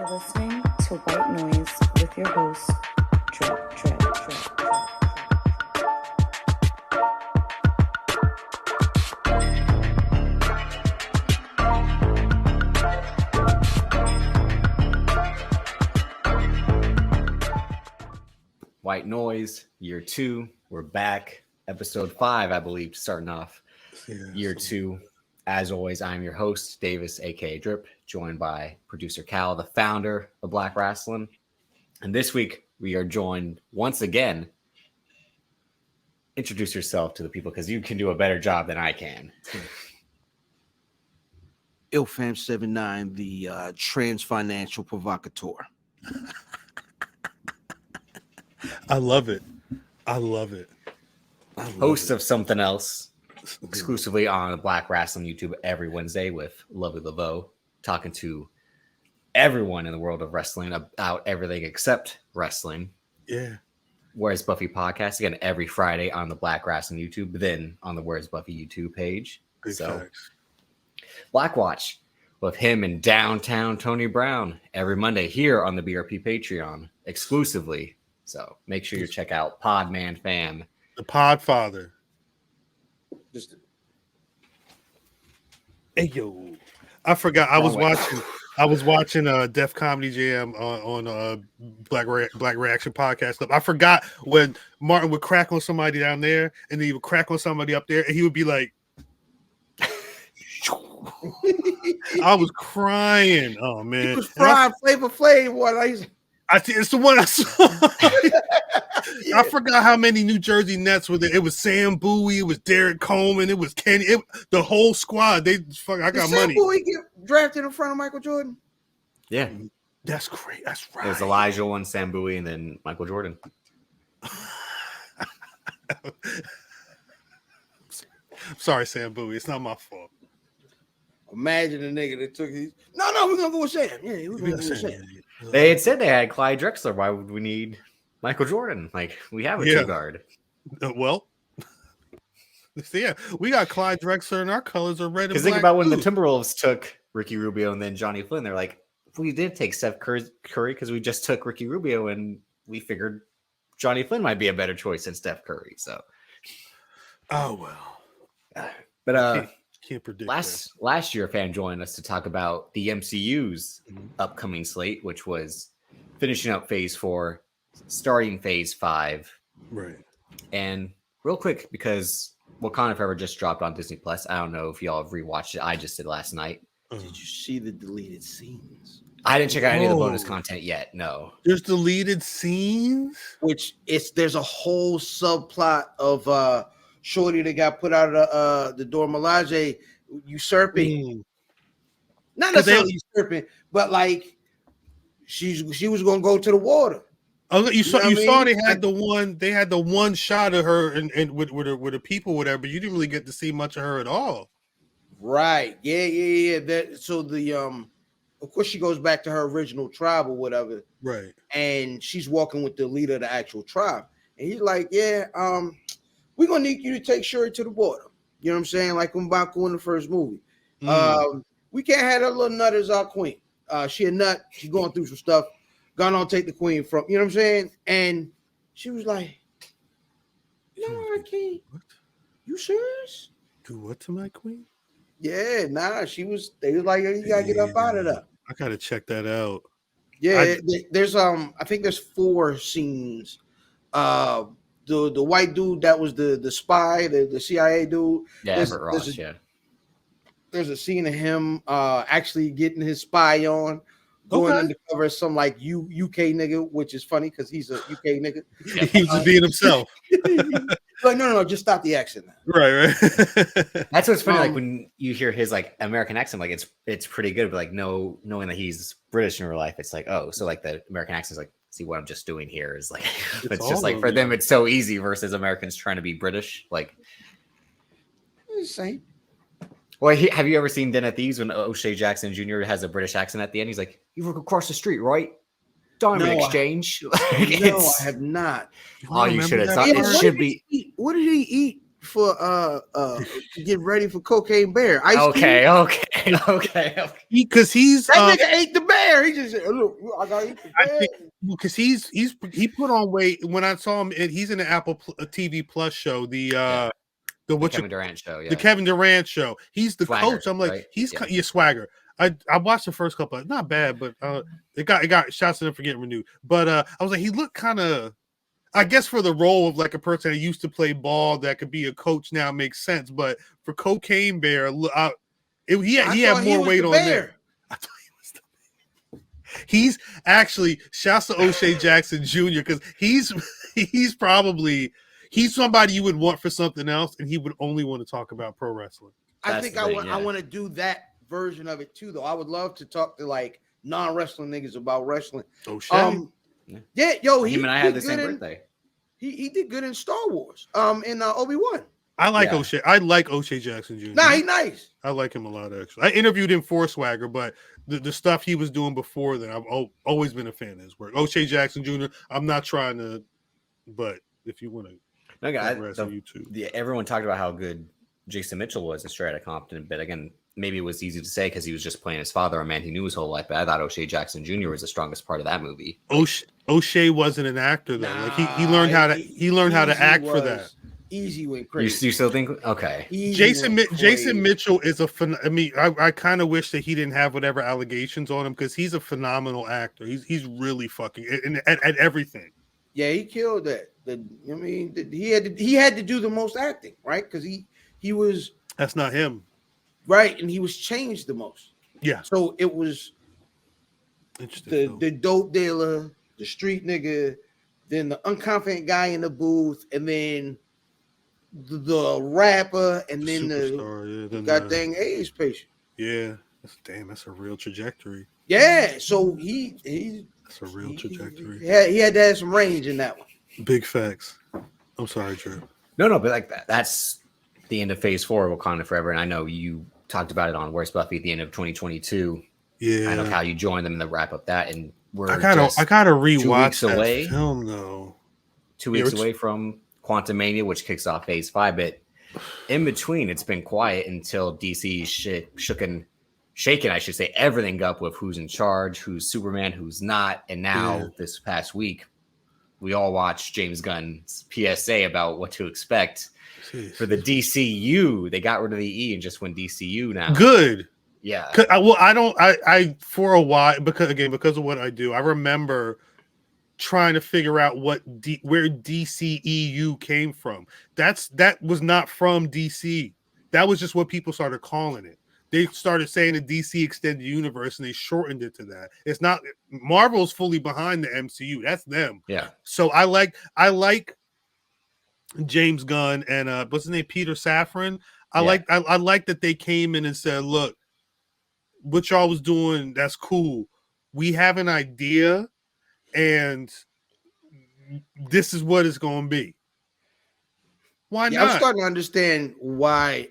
You're listening to White Noise with your host, Drip, Drip, Drip, Drip. White Noise, year 2. We're back. Episode 5, I believe, starting off year 2. As always, I'm your host, Davis, aka Drip, joined by producer Cal, the founder of Black Wrestling. And this week, we are joined once again. Introduce yourself to the people because you can do a better job than I can. illfam79, the trans financial provocateur. I love it. Host of Something Else, exclusively on Black Wrestling YouTube every Wednesday with Lovely Laveau, talking to everyone in the world of wrestling about everything except wrestling. Yeah. Where's Buffy podcast again every Friday on the Black Wrestling YouTube, then on the Where's Buffy YouTube page. Big facts. Black Watch with him and Downtown Tony Brown every Monday here on the BRP Patreon exclusively. So make sure you check out Podfather Fam. The Podfather. Hey yo, I forgot. I was watching Def Comedy Jam on Black Reaction podcast stuff. I forgot when Martin would crack on somebody down there, and then he would crack on somebody up there, and he would be like, I was crying. Oh man, He was fried Flavor Flav. What it's the one I saw. Yeah. I forgot how many New Jersey Nets were there. It was Sam Bowie, it was Derek Coleman, it was Kenny, the whole squad. I got Did money. Sam Bowie get drafted in front of Michael Jordan? Yeah. That's great. That's right. It was Elijah one, Sam Bowie, and then Michael Jordan. Sorry, Sam Bowie. It's not my fault. Imagine a nigga that took his. No, we're gonna go with Sam. Yeah, we're gonna go with Sam. They had said they had Clyde Drexler. Why would we need Michael Jordan? Like, we have a two guard. Well, yeah, we got Clyde Drexler, and our colors are red and black. Because think about when the Timberwolves took Ricky Rubio and then Johnny Flynn. They're like, we did take Steph Curry because we just took Ricky Rubio, and we figured Johnny Flynn might be a better choice than Steph Curry. So, oh well, but can't predict. Last year, a fan joined us to talk about the MCU's upcoming slate, which was finishing up Phase 4, starting Phase 5. Right. And real quick, because Wakanda Forever just dropped on Disney Plus. I don't know if y'all have rewatched it. I just did last night. Did you see the deleted scenes? I didn't check out any of the bonus content yet. No. There's deleted scenes? There's a whole subplot of Shorty that got put out of the Dora Milaje usurping. Not necessarily usurping, but like she was gonna go to the water. Oh, you saw they had the one shot of her and with the people, whatever, but you didn't really get to see much of her at all. Right. Yeah. So of course she goes back to her original tribe or whatever. Right. And she's walking with the leader of the actual tribe. And he's like, yeah, we're gonna need you to take Shuri to the border. You know what I'm saying? Like M'Baku in the first movie. We can't have that little nut as our queen. She a nut, she's going through some stuff. Gonna take the queen from, you know what I'm saying? And she was like, no, I can't. What? You serious? Do what to my queen? Yeah, nah, they was like, you gotta get up out of there. I gotta check that out. Yeah, there's I think there's 4 scenes. The white dude that was the spy, the CIA dude. Yeah, Everett Ross, There's a scene of him actually getting his spy on, going undercover as some like UK nigga, which is funny because he's a UK nigga. Yeah. He was just being himself. Like, no, just stop the accent now. Right. That's what's funny. Like when you hear his like American accent, like it's pretty good, but like knowing that he's British in real life, it's like, oh, so like the American accent is like, see what I'm just doing here is like it's just like for them it's so easy versus Americans trying to be British. Like, same. Well, have you ever seen Den at Thieves when O'Shea Jackson Jr. has a British accent at the end? He's like, "You work across the street, right? Diamond exchange." No, I have not. Oh, you should have. It should be. What did he eat get ready for Cocaine Bear. Ice Okay. Because he's that nigga ate the bear. He just said, "Look, I gotta eat the bear." Because he put on weight when I saw him. He's in the Apple TV Plus show, the Kevin Durant show. Yeah, the Kevin Durant show. He's the Swagger, coach. I'm like, right? he's your Swagger. I watched the first couple, not bad, but it got shots to them for getting renewed. But I was like, he looked kind of, I guess for the role of like a person that used to play ball that could be a coach now makes sense. But for Cocaine Bear, he had more weight on there. I thought he was the bear. He's actually shouts to O'Shea Jackson Jr. because he's somebody you would want for something else, and he would only want to talk about pro wrestling. I think I want to do that version of it too, though. I would love to talk to like non-wrestling niggas about wrestling. O'Shea. Yeah, yo, him and I had the same birthday. He did good in Star Wars. In Obi-Wan. I like O'Shea. I like O'Shea Jackson Jr. Nah, he's nice. I like him a lot, actually. I interviewed him for Swagger, but the stuff he was doing before then, I've always been a fan of his work. O'Shea Jackson Jr., I'm not trying to, but if you want to, everyone talked about how good Jason Mitchell was in Straight Outta Compton, but again, maybe it was easy to say because he was just playing his father, a man he knew his whole life. But I thought O'Shea Jackson Jr. was the strongest part of that movie. O'Shea wasn't an actor though. Like he learned how to act for that. Easy went crazy. You still think okay? Jason Mitchell is I kind of wish that he didn't have whatever allegations on him because he's a phenomenal actor. He's really fucking at everything. Yeah, he killed that. He had to do the most acting, right? Because he was. That's not him. Right, and he was changed the most. Yeah. So it was the dope dealer, the street nigga, then the unconfident guy in the booth, and then the rapper, and then the goddamn AIDS patient. Yeah. That's a real trajectory. Yeah. So that's a real trajectory. He had to have some range in that one. Big facts. I'm sorry, Drew. No, but like that's the end of Phase 4 of Wakanda Forever, and I know you talked about it on Where's Buffy at the end of 2022. Yeah, I know how you joined them in the wrap up that, and I gotta rewatch 2 weeks away. Film though. 2 weeks away from Quantumania, which kicks off Phase 5, but in between, it's been quiet until DC shaking, I should say, everything up with who's in charge, who's Superman, who's not, and now this past week, we all watched James Gunn's PSA about what to expect. Jeez. For the DCU. They got rid of the E and just went DCU now. Good. Yeah. I for a while, because of what I do, I remember trying to figure out where DCEU came from. That was not from DC. That was just what people started calling it. They started saying the DC Extended Universe and they shortened it to that. It's not Marvel's fully behind the MCU. That's them. Yeah. So I like James Gunn and what's his name, Peter Safran. I like that they came in and said, look, what y'all was doing, that's cool. We have an idea and this is what it's gonna be. Why not? I'm starting to understand why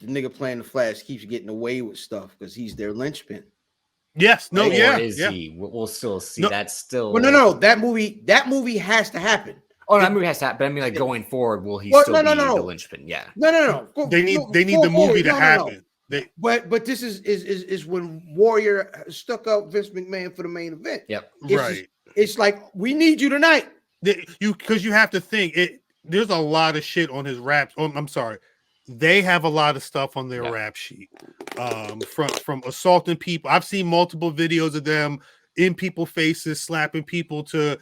the nigga playing the Flash keeps getting away with stuff because he's their linchpin. Yes, no, or yeah. Is he? We'll still see. No. That's still. Well, no. That movie has to happen. Oh, that movie has to happen. But I mean, like going forward, will he still be the linchpin? Yeah. No. They need the movie to happen. But this is when Warrior stuck up Vince McMahon for the main event. Yep. It's like we need you tonight. Because you have to think it. There's a lot of shit on his rap. I'm sorry. They have a lot of stuff on their rap sheet. From assaulting people. I've seen multiple videos of them in people's faces, slapping people to,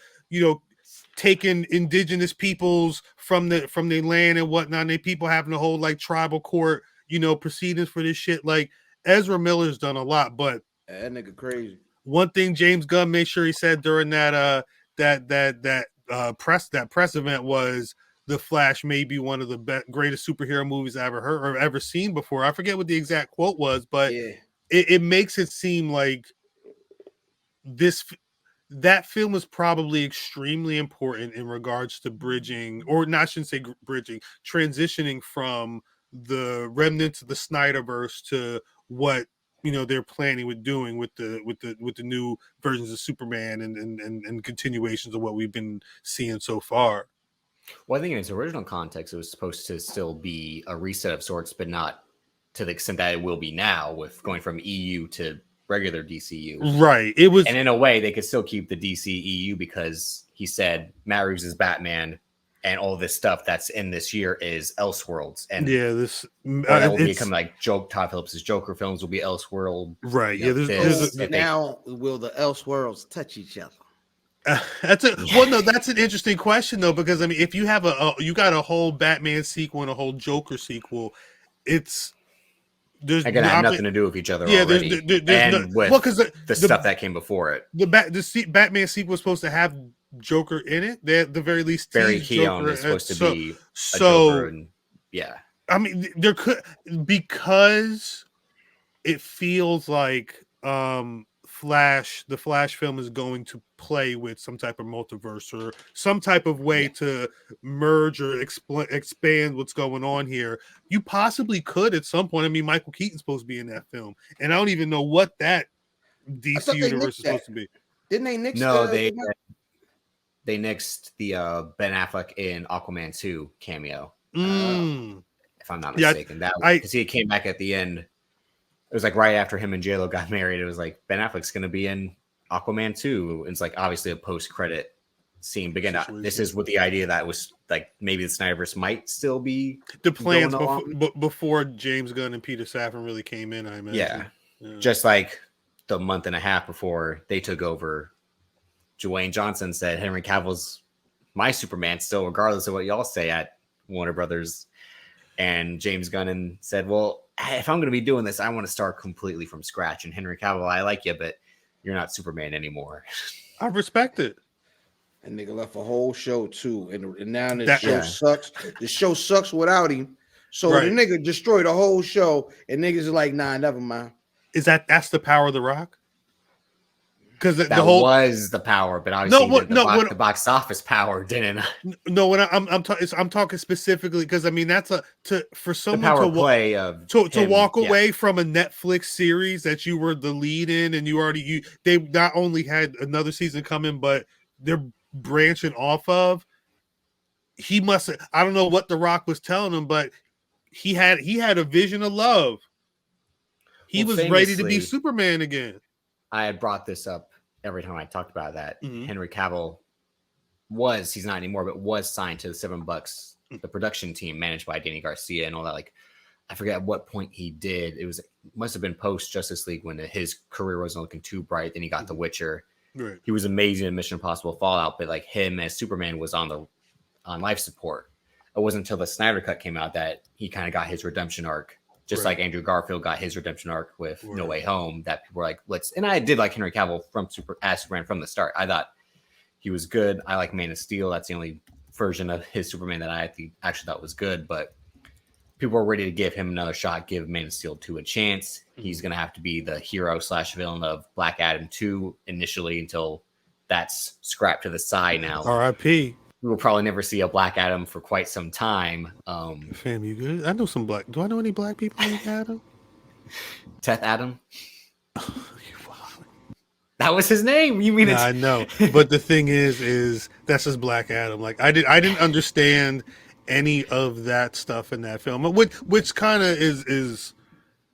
taking indigenous peoples from their land and whatnot. And they people having to hold like tribal court, proceedings for this shit. Like Ezra Miller's done a lot, but that nigga crazy. One thing James Gunn made sure he said during that press event was The Flash may be one of the greatest superhero movies I ever heard or ever seen before. I forget what the exact quote was, but it makes it seem like that film is probably extremely important in regards to bridging, or not, I shouldn't say bridging, transitioning from the remnants of the Snyderverse to what they're planning with doing with the new versions of Superman and continuations of what we've been seeing so far. Well, I think in its original context, it was supposed to still be a reset of sorts, but not to the extent that it will be now with going from EU to regular DCU. Right. It was, and in a way, they could still keep the DC EU because he said Matt Reeves is Batman, and all this stuff that's in this year is Elseworlds, and that will become like Todd Phillips' Joker films will be Elseworld. Right. Yeah. Now, will the Elseworlds touch each other? That's an interesting question though, because I mean, if you have you got a whole Batman sequel and a whole Joker sequel, there's again have nothing to do with each other. Yeah, already. Because the stuff that came before it. The Batman sequel was supposed to have Joker in it. They at the very least Barry Keoghan is supposed to be a Joker, and yeah. I mean, there could, because it feels like the Flash film is going to play with some type of multiverse or some type of way to merge or expand what's going on here. You possibly could at some point. I mean, Michael Keaton's supposed to be in that film, and I don't even know what that DC universe is supposed to be. Didn't they nix? No, they nixed the Ben Affleck in Aquaman 2 cameo. If I'm not mistaken, because he came back at the end. It was like right after him and J-Lo got married. It was like Ben Affleck's going to be in Aquaman 2. And it's like obviously a post-credit scene. But again, this is with the idea that was like maybe the Snyderverse might still be the plans before James Gunn and Peter Safran really came in. I imagine. Yeah, just like the month and a half before they took over, Dwayne Johnson said Henry Cavill's my Superman still, regardless of what y'all say at Warner Brothers. And James Gunn said, well, if I'm going to be doing this, I want to start completely from scratch. And Henry Cavill, I like you, but you're not Superman anymore. I respect it. And nigga left a whole show too. And now this show sucks. The show sucks without him. So the nigga destroyed the whole show. And niggas are like, nah, never mind. That's the power of The Rock? Because that was the power, but obviously the box office power didn't. No, when I'm talking specifically because I mean that's for someone the power play of to walk away from a Netflix series that you were the lead in, and they not only had another season coming, but they're branching off of. He must. I don't know what The Rock was telling him, but he had a vision of love. He was ready to be Superman again. I had brought this up every time I talked about that. Henry Cavill he's not anymore, but was signed to the $7, the production team managed by Danny Garcia and all that. Like, I forget at what point he did. It must have been post Justice League when his career wasn't looking too bright. Then he got The Witcher. Right. He was amazing in Mission Impossible Fallout, but like him as Superman was on life support. It wasn't until the Snyder Cut came out that he kind of got his redemption arc. Just like Andrew Garfield got his redemption arc with No Way Home, that people were like, and I did like Henry Cavill as Superman from the start. I thought he was good. I like Man of Steel. That's the only version of his Superman that I actually thought was good. But people were ready to give him another shot, give Man of Steel 2 a chance. He's going to have to be the hero / villain of Black Adam 2 initially until that's scrapped to the side now. R.I.P. We will probably never see a Black Adam for quite some time. Fam, you good? I know some black. Do I know any black people named Adam? Teth Adam. That was his name. You mean I know, but the thing is that's just Black Adam. Like I didn't understand any of that stuff in that film, which kind of is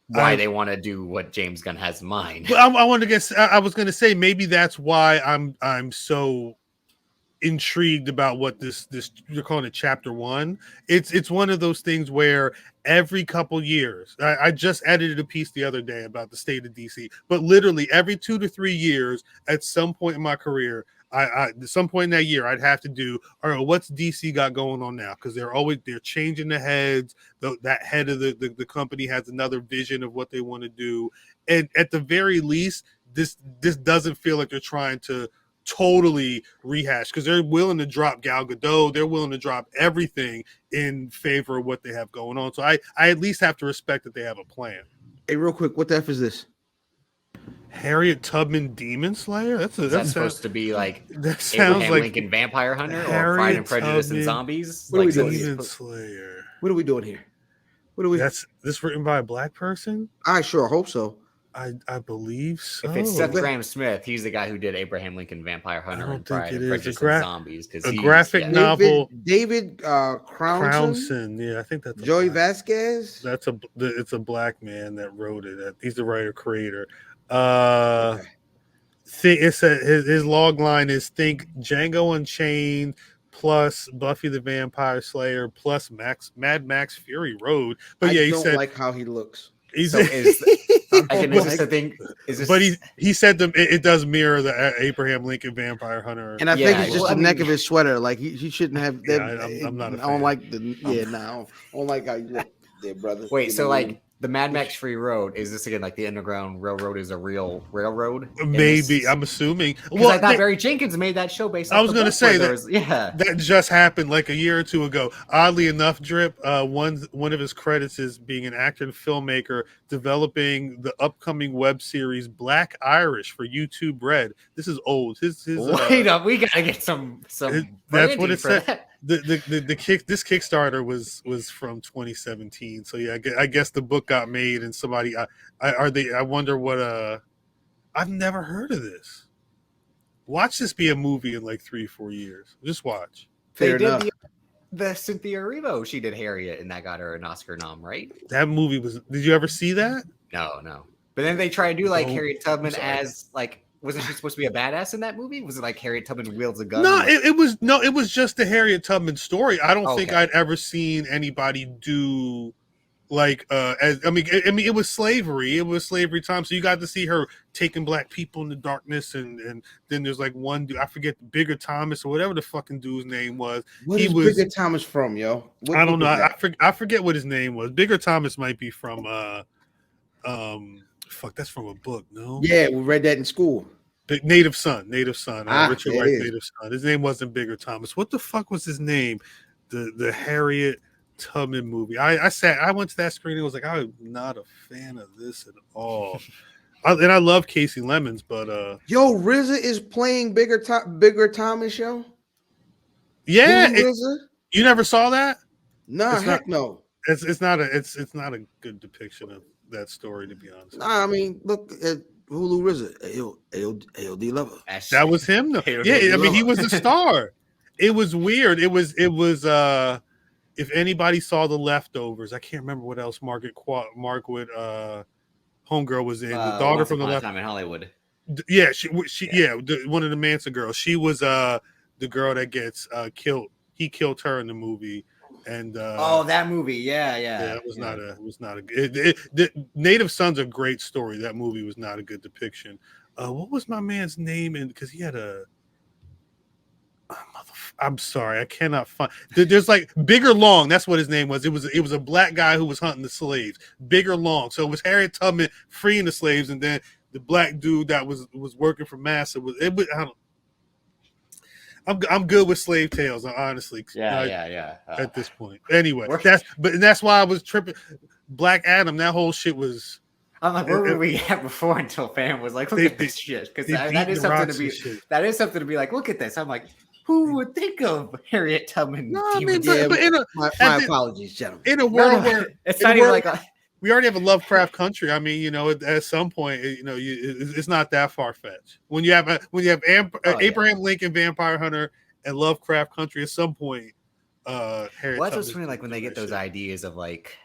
why they want to do what James Gunn has in mind. But I wanted to guess. I was going to say maybe that's why I'm so intrigued about what this you're calling it chapter 1. It's one of those things where every couple years, I just edited a piece the other day about the state of DC, but literally every 2 to 3 years at some point in my career, I at some point in that year I'd have to do, all right, what's DC got going on now? Because they're changing the heads. That head of the company has another vision of what they want to do, and at the very least this doesn't feel like they're trying to totally rehash, because they're willing to drop Gal Gadot, they're willing to drop everything in favor of what they have going on. So I at least have to respect that they have a plan. Hey, real quick, what the F is this? Harriet Tubman Demon Slayer? That's supposed to be like that sounds Abraham like Lincoln Vampire Hunter or Pride and Prejudice and Zombies. What are we doing? Demon Slayer. What are we doing here? What are we? That's this written by a black person? I sure hope so. I believe so. If it's Seth Grahame-Smith, he's the guy who did Abraham Lincoln Vampire Hunter and Pride and Prejudice and Zombies. A graphic novel. David Crownson. Yeah, I think that's Joey Vasquez. It's a black man that wrote it. He's the writer creator. Okay. His log line is think Django Unchained plus Buffy the Vampire Slayer plus Mad Max Fury Road. But I he don't said like how he looks. Is this the thing? But he said it does mirror the Abraham Lincoln Vampire Hunter, and I think it's just the neck of his sweater. Like he shouldn't have. I'm not. I don't like the. Yeah, no, I don't like how you look there, brother. Wait, so like the Mad Max Free Road, is this again like the Underground Railroad is a real railroad? Maybe, I'm assuming. Well, I thought Barry Jenkins made that show based on. I was going to say that that just happened like a year or two ago. Oddly enough, Drip, one of his credits is being an actor and filmmaker developing the upcoming web series Black Irish for YouTube Red. This is old. Wait up, we gotta get some. That's what it said. This Kickstarter was from 2017. So yeah, I guess the book got made and somebody I wonder what I've never heard of this. Watch this be a movie in like 3-4 years. Just watch. They did the Cynthia Erivo. She did Harriet, and that got her an Oscar nom, right? That movie was. Did you ever see that? No. But then they try to do like Harriet Tubman as like. Wasn't she supposed to be a badass in that movie? Was it like Harriet Tubman wields a gun? No, it was just the Harriet Tubman story. I don't think I'd ever seen anybody do like it was slavery. It was slavery time. So you got to see her taking black people in the darkness, and then there's like one dude, I forget, Bigger Thomas or whatever the fucking dude's name was. Where's Bigger Thomas from, yo? I don't know. I forget what his name was. Bigger Thomas might be from that's from a book, no? Yeah, we read that in school. Native Son. Richard Wright's Native Son. His name wasn't Bigger Thomas. What the fuck was his name? The Harriet Tubman movie. I went to that screen and was like, I'm not a fan of this at all. And I love Casey Lemons, but yo, RZA is playing Bigger Thomas, yo. Yeah, you never saw that? No, heck no. It's not a good depiction of that story, to be honest. Nah, I mean, look at Hulu RZA, AOD Lover. That was him, though. Yeah, I mean, he was a star. It was weird. It was. If anybody saw The Leftovers, I can't remember what else Margaret homegirl was in. The daughter from The Leftovers. Time in Hollywood. Yeah, she one of the Manson girls. She was the girl that gets killed. He killed her in the movie. And that movie, yeah. It was not a good. Native Son's a great story. That movie was not a good depiction. What was my man's name? And because he had I'm sorry, I cannot find. There's like Bigger Long. That's what his name was. It was a black guy who was hunting the slaves. Bigger Long. So it was Harriet Tubman freeing the slaves, and then the black dude that was working for Massa was. I don't. I'm good with slave tales, honestly. Yeah. At this point, anyway, that's why I was tripping. Black Adam, that whole shit was. I'm like, where were we at before until Fam was like, look at this shit, because that is something to be like, look at this. I'm like, who would think of Harriet Tubman? No, I mean, my apologies, gentlemen. In a world where it's not even like we already have a Lovecraft country. I mean, at some point, it's not that far fetched. When you have Abraham Lincoln Vampire Hunter and Lovecraft country, at some point, Harriet. Well, that's what's funny. Like when they get those ideas of like,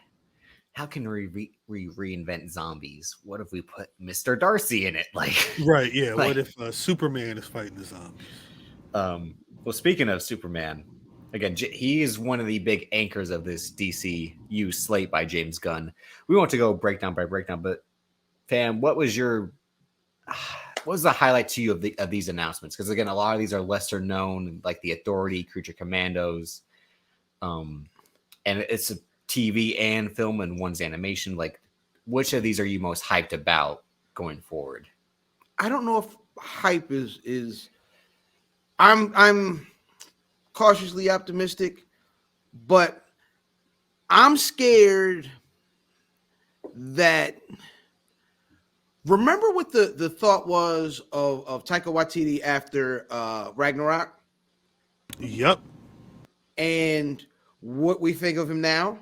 how can we reinvent zombies? What if we put Mr. Darcy in it? Like, right? Yeah. Like, what if Superman is fighting the zombies? Well, speaking of Superman. Again, he is one of the big anchors of this DCU slate by James Gunn. We want to go breakdown by breakdown, but Fam, what was the highlight to you of these announcements? Because again, a lot of these are lesser known, like the Authority, Creature Commandos, and it's a TV and film, and one's animation. Like, which of these are you most hyped about going forward? I don't know if hype is. I'm cautiously optimistic, but I'm scared that. Remember what the thought was of Taika Waititi after Ragnarok? Yep. And what we think of him now?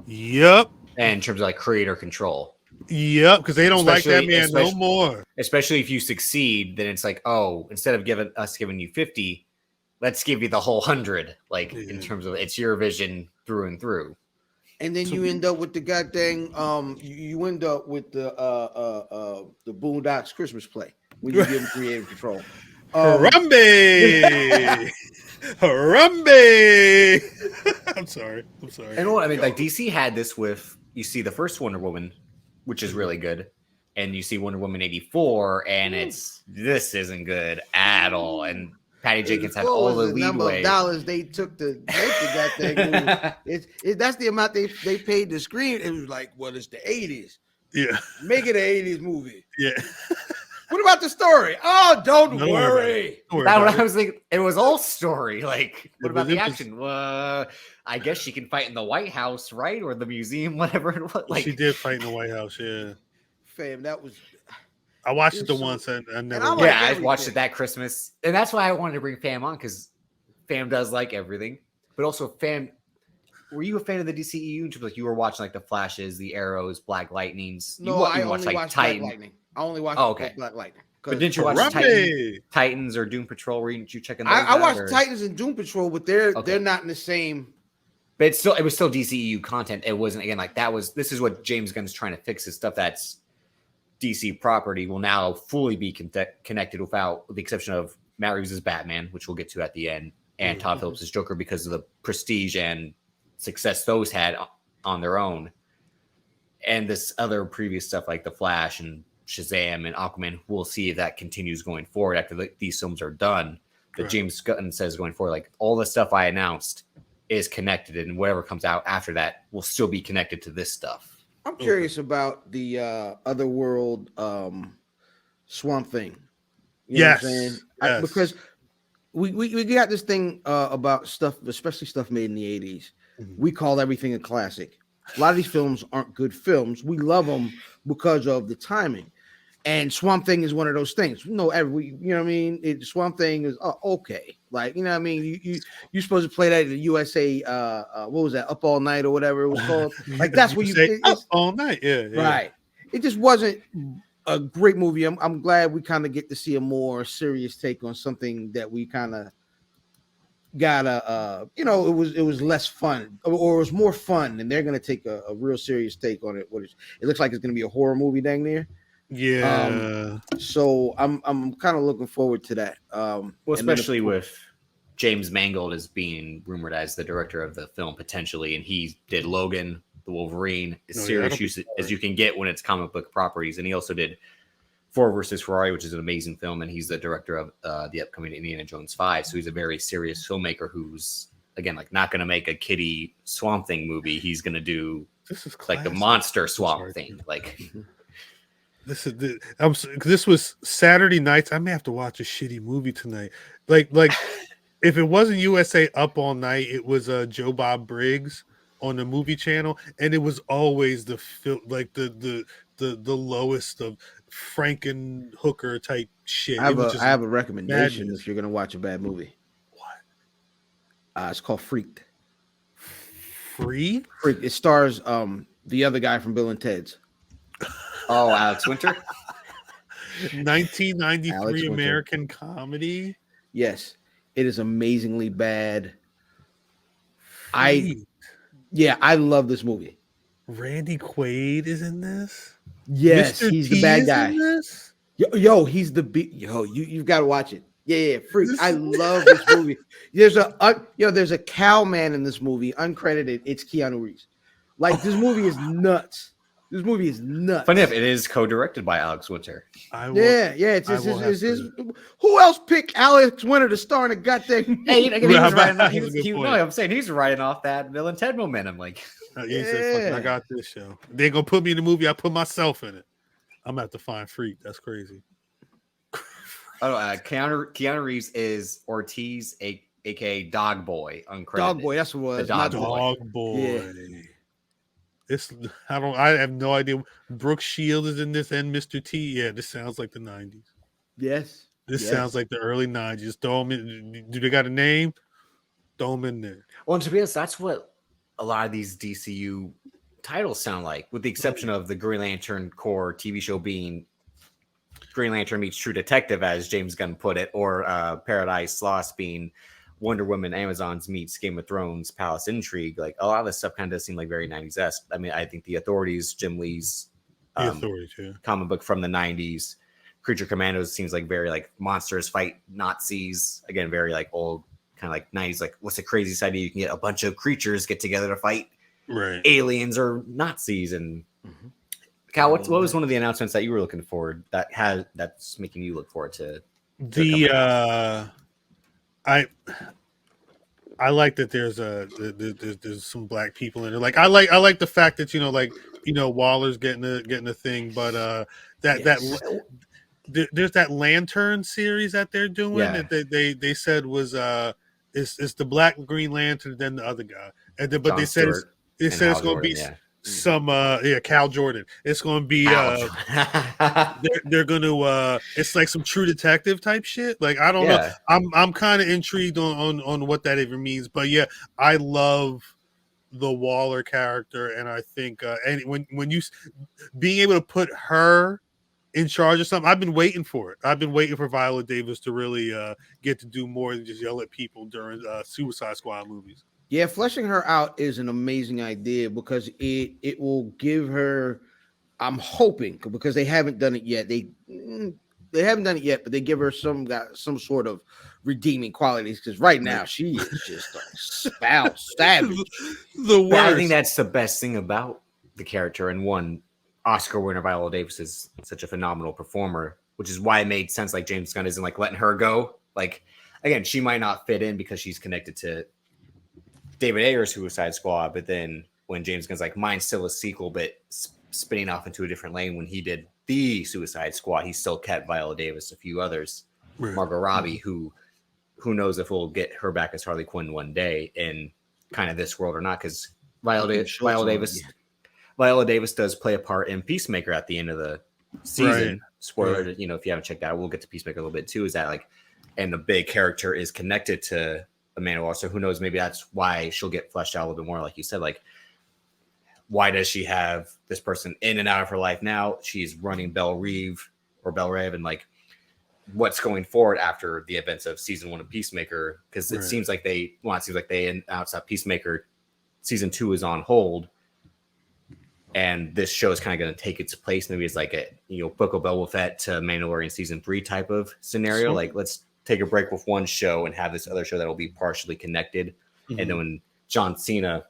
Yep. And in terms of like creator control. Yep, because they don't like that man no especially- more. Especially if you succeed, then it's like, oh, instead of giving you 50, let's give you the whole 100. Like in terms of it's your vision through and through. And then you end up with the goddamn you end up with the Boondocks Christmas play when you give them creative control. Harambe! Harambe! I'm sorry. And what I mean, like DC had this with you see the first Wonder Woman, which is really good, and you see Wonder Woman 84, and this isn't good at all. And Patty Jenkins had all the number leadway. of dollars they took to make the goddamn movie. That's the amount they paid to screen. It was like, well, it's the 80s. Yeah. Make it an 80s movie. Yeah. What about the story? Oh, don't worry. That what I was thinking. It was all story. Like, what about the action? I guess she can fight in the White House, right? Or the museum, whatever it was. Like, she did fight in the White House, yeah. Fam, that was... I watched it once and I never... I watched it that Christmas. And that's why I wanted to bring Fam on, because Fam does like everything. But also, Fam, were you a fan of the DCEU? Like, you were watching, like, the Flashes, the Arrows, Black Lightnings. I only watched Black Lightning. I only watched Black Lightning. But didn't you watch Titans or Doom Patrol? Were you checking those I watched Titans and Doom Patrol, but they're not in the same... But it was still DCEU content. It wasn't, again, like, this is what James Gunn's trying to fix, is stuff that's DC property will now fully be connected without the exception of Matt Reeves' Batman, which we'll get to at the end, and Todd Phillips' Joker because of the prestige and success those had on their own. And this other previous stuff like The Flash and Shazam and Aquaman, we'll see if that continues going forward after these films are done. That James Gunn says going forward, like, all the stuff I announced is connected, and whatever comes out after that will still be connected to this stuff. I'm curious about the Otherworld Swamp Thing. You know what I'm saying? Yes. Because we got this thing about stuff, especially stuff made in the 80s. We call everything a classic. A lot of these films aren't good films. We love them because of the timing. And Swamp Thing is one of those things. You know what I mean? Swamp Thing is okay. Like, you know what I mean? You're supposed to play that at the USA, what was that, Up All Night or whatever it was called? Like, that's what you say Up All Night. Yeah. Right. It just wasn't a great movie. I'm glad we kind of get to see a more serious take on something that we kind of got it was less fun, or it was more fun, and they're going to take a real serious take on it. It looks like it's going to be a horror movie dang near. Yeah. So I'm kind of looking forward to that. Well, especially with James Mangold as being rumored as the director of the film potentially, and he did Logan, the Wolverine, as serious use as you can get when it's comic book properties, and he also did Ford versus Ferrari, which is an amazing film, and he's the director of the upcoming Indiana Jones 5. So he's a very serious filmmaker who's, again, like, not going to make a kiddie Swamp Thing movie. He's going to do like the monster Swamp Thing, like. This was Saturday nights. I may have to watch a shitty movie tonight. Like if it wasn't USA Up All Night, it was Joe Bob Briggs on the movie channel, and it was always the lowest of Frankenhooker type shit. I have a recommendation if you're gonna watch a bad movie. What? It's called Freaked. Freaked. It stars the other guy from Bill and Ted's. Oh, Alex Winter. 1993 American comedy. Yes, it is amazingly bad. I love this movie. Randy Quaid is in this. Yes, Mr. he's T the bad guy. In this? Yo, he's the you've got to watch it. Yeah, Freak. I love this movie. There's a cow man in this movie, uncredited. It's Keanu Reeves. Like, this movie is nuts. This movie is nuts. Funny enough, it is co-directed by Alex Winter. It's his. Who else picked Alex Winter to star in a goddamn? Hey, I'm saying he's riding off that Bill and Ted momentum. Like, I got this show. They're gonna put me in the movie. I put myself in it. I'm gonna have to find Freak. That's crazy. Keanu Reeves is Ortiz, aka Dog Boy, uncredited. Dog Boy, that's what it was. Dog Boy. Yeah. I have no idea. Brooke Shield is in this, and Mr. T. Yeah, this sounds like the 90s. Yes. This sounds like the early 90s. Throw them in. Do they got a name? Throw them in there. Well, and to be honest, that's what a lot of these DCU titles sound like, with the exception of the Green Lantern Corps TV show being Green Lantern meets True Detective, as James Gunn put it, or Paradise Lost being Wonder Woman Amazons meets Game of Thrones Palace Intrigue. Like, a lot of this stuff kind of does seem like very 90s-esque. I mean, I think The Authorities, Jim Lee's comic book from the 90s, Creature Commandos seems like very like monsters fight Nazis. Again, very like old, kind of like 90s. Like, what's the craziest idea? You can get a bunch of creatures get together to fight aliens or Nazis. And Cal, what was one of the announcements that you were looking forward that's making you look forward to I like that there's some black people in it. Like I like the fact that Waller's getting a thing, but there's that Lantern series that they're doing that they said was it's the Black Green Lantern, then the other guy, and then, but John they said Stewart it's going to be some Cal Jordan. It's going to be they're going to it's like some True Detective type shit. Like, I don't know. I'm kind of intrigued on what that even means. But yeah, I love the Waller character, and I think and when you being able to put her in charge of something, I've been waiting for it. I've been waiting for Viola Davis to really get to do more than just yell at people during Suicide Squad movies. Yeah, fleshing her out is an amazing idea because it will give her. I'm hoping, because they haven't done it yet. They haven't done it yet, but they give her some sort of redeeming qualities. Because right now she is just a savage. The worst. I think that's the best thing about the character. And one, Oscar winner Viola Davis is such a phenomenal performer, which is why it made sense. Like, James Gunn isn't like letting her go. Like, again, she might not fit in because she's connected to David Ayer's Suicide Squad, but then when James Gunn's like, mine's still a sequel, but spinning off into a different lane, when he did the Suicide Squad, he still kept Viola Davis, a few others, Margot Robbie, who knows if we'll get her back as Harley Quinn one day in kind of this world or not, because Viola Davis does play a part in Peacemaker at the end of the season. Spoiler, if you haven't checked out, we'll get to Peacemaker a little bit too. Is that like, and the big character is connected to Amanda Waller, so who knows? Maybe that's why she'll get fleshed out a little bit more, like you said. Like, why does she have this person in and out of her life now? She's running Belle Reeve, and like, what's going forward after the events of season 1 of Peacemaker? Because it seems like they announced that Peacemaker season 2 is on hold, and this show is kind of going to take its place. Maybe it's like a Book of Boba Fett to Mandalorian season 3 type of scenario. So, like, let's take a break with one show and have this other show that will be partially connected. And then when John Cena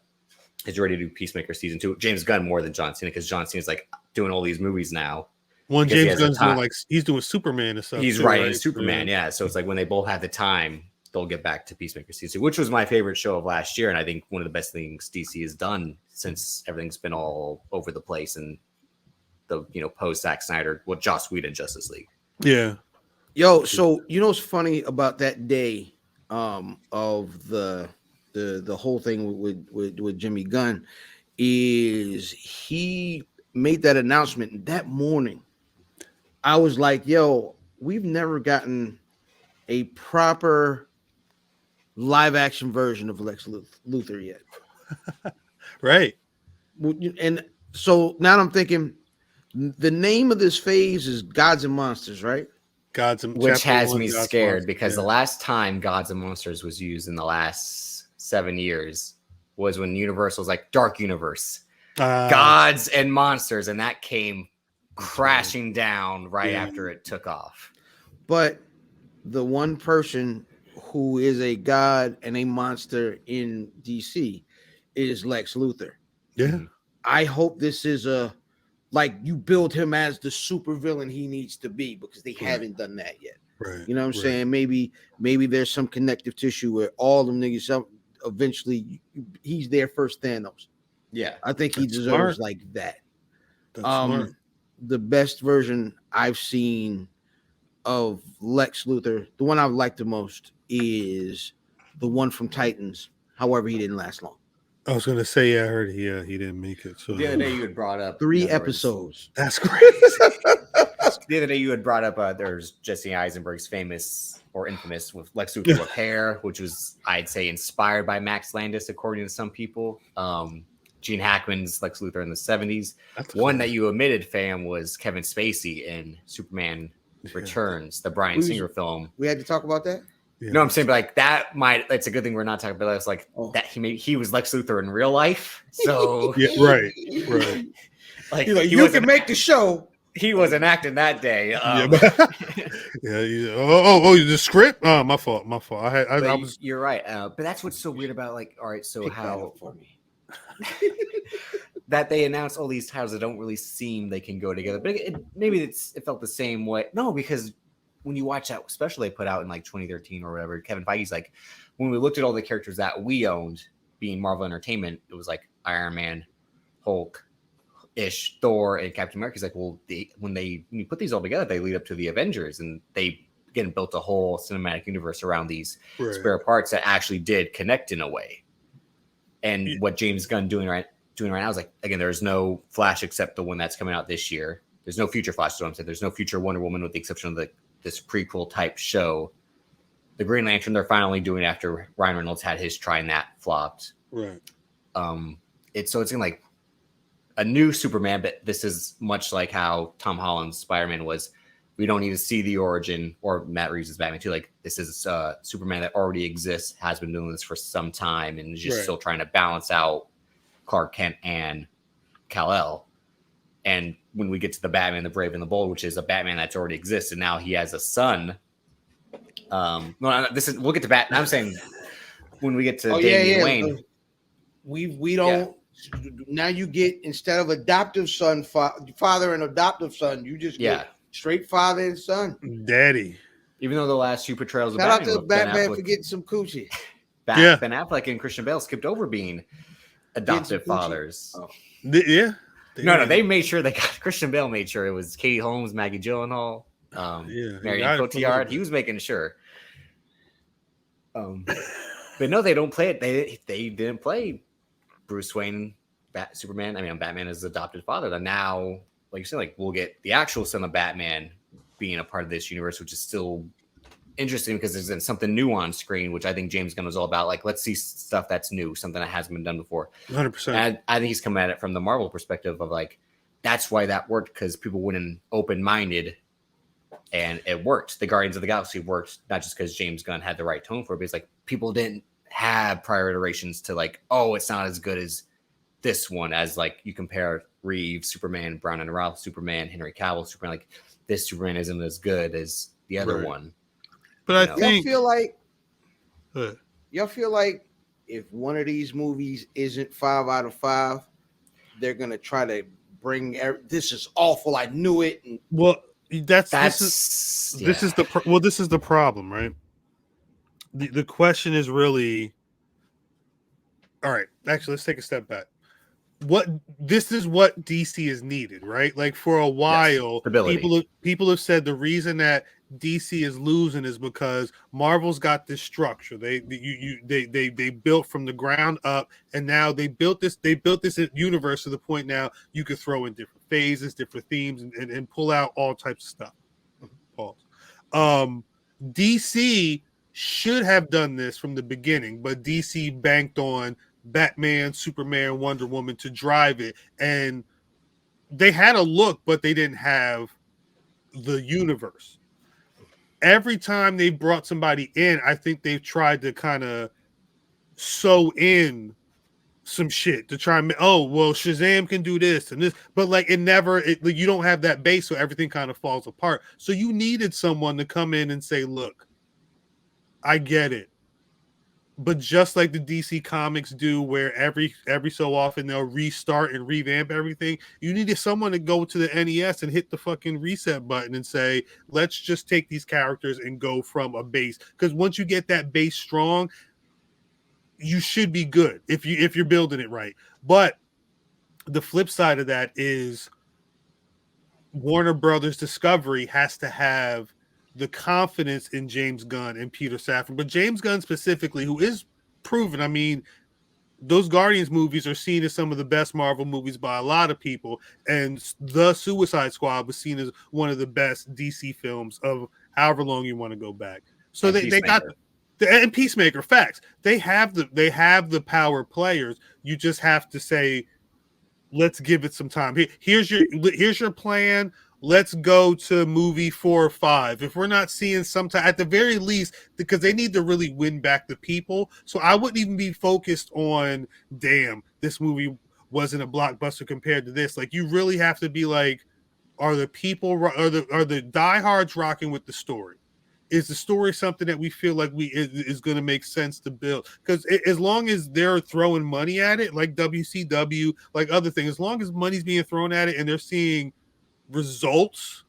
is ready to do Peacemaker season 2, James Gunn more than John Cena, because John Cena's like doing all these movies now. Well, James Gunn's doing he's doing Superman and stuff. He's writing Superman, So it's like when they both have the time, they'll get back to Peacemaker season 2, which was my favorite show of last year, and I think one of the best things DC has done since everything's been all over the place and the post Zack Snyder, Joss Whedon Justice League. Yeah. Yo, so what's funny about that day of the whole thing with Jimmy Gunn is he made that announcement that morning. I was like, yo, we've never gotten a proper live action version of Lex Luthor yet. Right. And so now I'm thinking the name of this phase is Gods and Monsters, right? Which has me scared because the last time Gods and Monsters was used in the last 7 years was when Universal was like Dark Universe, Gods and Monsters, and that came crashing down right after it took off. But the one person who is a god and a monster in DC is Lex Luthor. Yeah. I hope this is like you build him as the super villain he needs to be, because they haven't done that yet. Right. You know what I'm saying? Maybe there's some connective tissue where all them niggas eventually he's there first Thanos. Yeah. I think he deserves like that. That's smart. The best version I've seen of Lex Luthor, the one I've liked the most, is the one from Titans. However, he didn't last long. I was gonna say, I heard he didn't make it. So the other day you had brought up 3 episodes. That's crazy. The other day you had brought up there's Jesse Eisenberg's famous or infamous with Lex Luthor with hair, which was, I'd say, inspired by Max Landis, according to some people. Gene Hackman's Lex Luthor in the 70s. That's One cool. that you omitted, fam, was Kevin Spacey in Superman Returns, the Bryan Singer film. We had to talk about that. Yeah. No, I'm saying, but like that might. It's a good thing we're not talking about that. It's like that he was Lex Luthor in real life. So yeah, right. Like, you can make the show. He wasn't acting that day. Yeah. Oh, the script. Oh, my fault. I was. You're right. But that's what's so weird about like. All right, so how for me that they announced all these titles that don't really seem they can go together. But maybe it felt the same way. No, because when you watch that special they put out in like 2013 or whatever, Kevin Feige's like, when we looked at all the characters that we owned, being Marvel Entertainment, it was like Iron Man, Hulk, Thor, and Captain America. He's like, well, when you put these all together, they lead up to the Avengers, and they again built a whole cinematic universe around these spare parts that actually did connect in a way. And what James Gunn doing right now is like, again, there's no Flash except the one that's coming out this year. There's no future Flash, so I'm saying there's no future Wonder Woman with the exception of this prequel type show. The Green Lantern they're finally doing after Ryan Reynolds had his try and that flopped. Right. It's in like a new Superman, but this is much like how Tom Holland's Spider-Man was. We don't need to see the origin, or Matt Reeves' Batman too. Like, this is Superman that already exists, has been doing this for some time, and is just still trying to balance out Clark Kent and Kal-El. And when we get to the Batman, the Brave and the Bold, which is a Batman that's already exists, and now he has a son. We'll get to Batman. I'm saying when we get to Damian Wayne, we don't. Yeah. Now you get, instead of adoptive son, father and adoptive son, you just get straight father and son, daddy. Even though the last few portrayals of Shout Batman, out to Batman for getting some coochie. Ben Affleck and Christian Bale skipped over being adoptive fathers. Oh. Yeah. They made sure Christian Bale made sure it was Katie Holmes, Maggie Gyllenhaal, Marion Cotillard. He was making sure. But no, they don't play it. They didn't play Bruce Wayne, Superman. I mean, Batman is adopted father. Then now, like you said, like we'll get the actual son of Batman being a part of this universe, which is still interesting because there's something new on screen, which I think James Gunn was all about. Like, let's see stuff that's new, something that hasn't been done before. 100%. And I think he's coming at it from the Marvel perspective of like, that's why that worked, because people went in open-minded and it worked. The Guardians of the Galaxy worked, not just because James Gunn had the right tone for it, but it's like people didn't have prior iterations to like, oh, it's not as good as this one, as like you compare Reeves, Superman, Brown and Ralph, Superman, Henry Cavill, Superman, like this Superman isn't as good as the other one. But I think y'all feel like if one of these movies isn't 5 out of 5, they're gonna try to bring this is awful. I knew it. And this is the problem, right? The question is really, all right. Actually, let's take a step back. This is what DC is needed, right? Like for a while, people have said the reason that DC is losing is because Marvel's got this structure. They built from the ground up, and now they built this universe to the point now you could throw in different phases, different themes, and pull out all types of stuff. Pause. DC should have done this from the beginning, but DC banked on Batman, Superman, Wonder Woman to drive it, and they had a look, but they didn't have the universe. Every time they brought somebody in, I think they've tried to kind of sew in some shit to try and Shazam can do this and this, but like you don't have that base, so everything kind of falls apart. So you needed someone to come in and say, look, I get it. But just like the DC comics do, where every so often they'll restart and revamp everything, you needed someone to go to the NES and hit the fucking reset button and say, let's just take these characters and go from a base. Because once you get that base strong, you should be good if you're building it right. But the flip side of that is Warner Brothers Discovery has to have the confidence in James Gunn and Peter Safran, but James Gunn specifically, who is proven. I mean, those Guardians movies are seen as some of the best Marvel movies by a lot of people, and the Suicide Squad was seen as one of the best DC films of however long you want to go back. So they got and Peacemaker, facts. They have the power players. You just have to say let's give it some time. Here's your plan. Let's go to movie 4 or 5. If we're not seeing sometime, at the very least, because they need to really win back the people. So I wouldn't even be focused on, damn, this movie wasn't a blockbuster compared to this. Like, you really have to be like, are the people, are the diehards rocking with the story? Is the story something that we feel like is going to make sense to build? Because as long as they're throwing money at it, like WCW, like other things, as long as money's being thrown at it and they're seeing results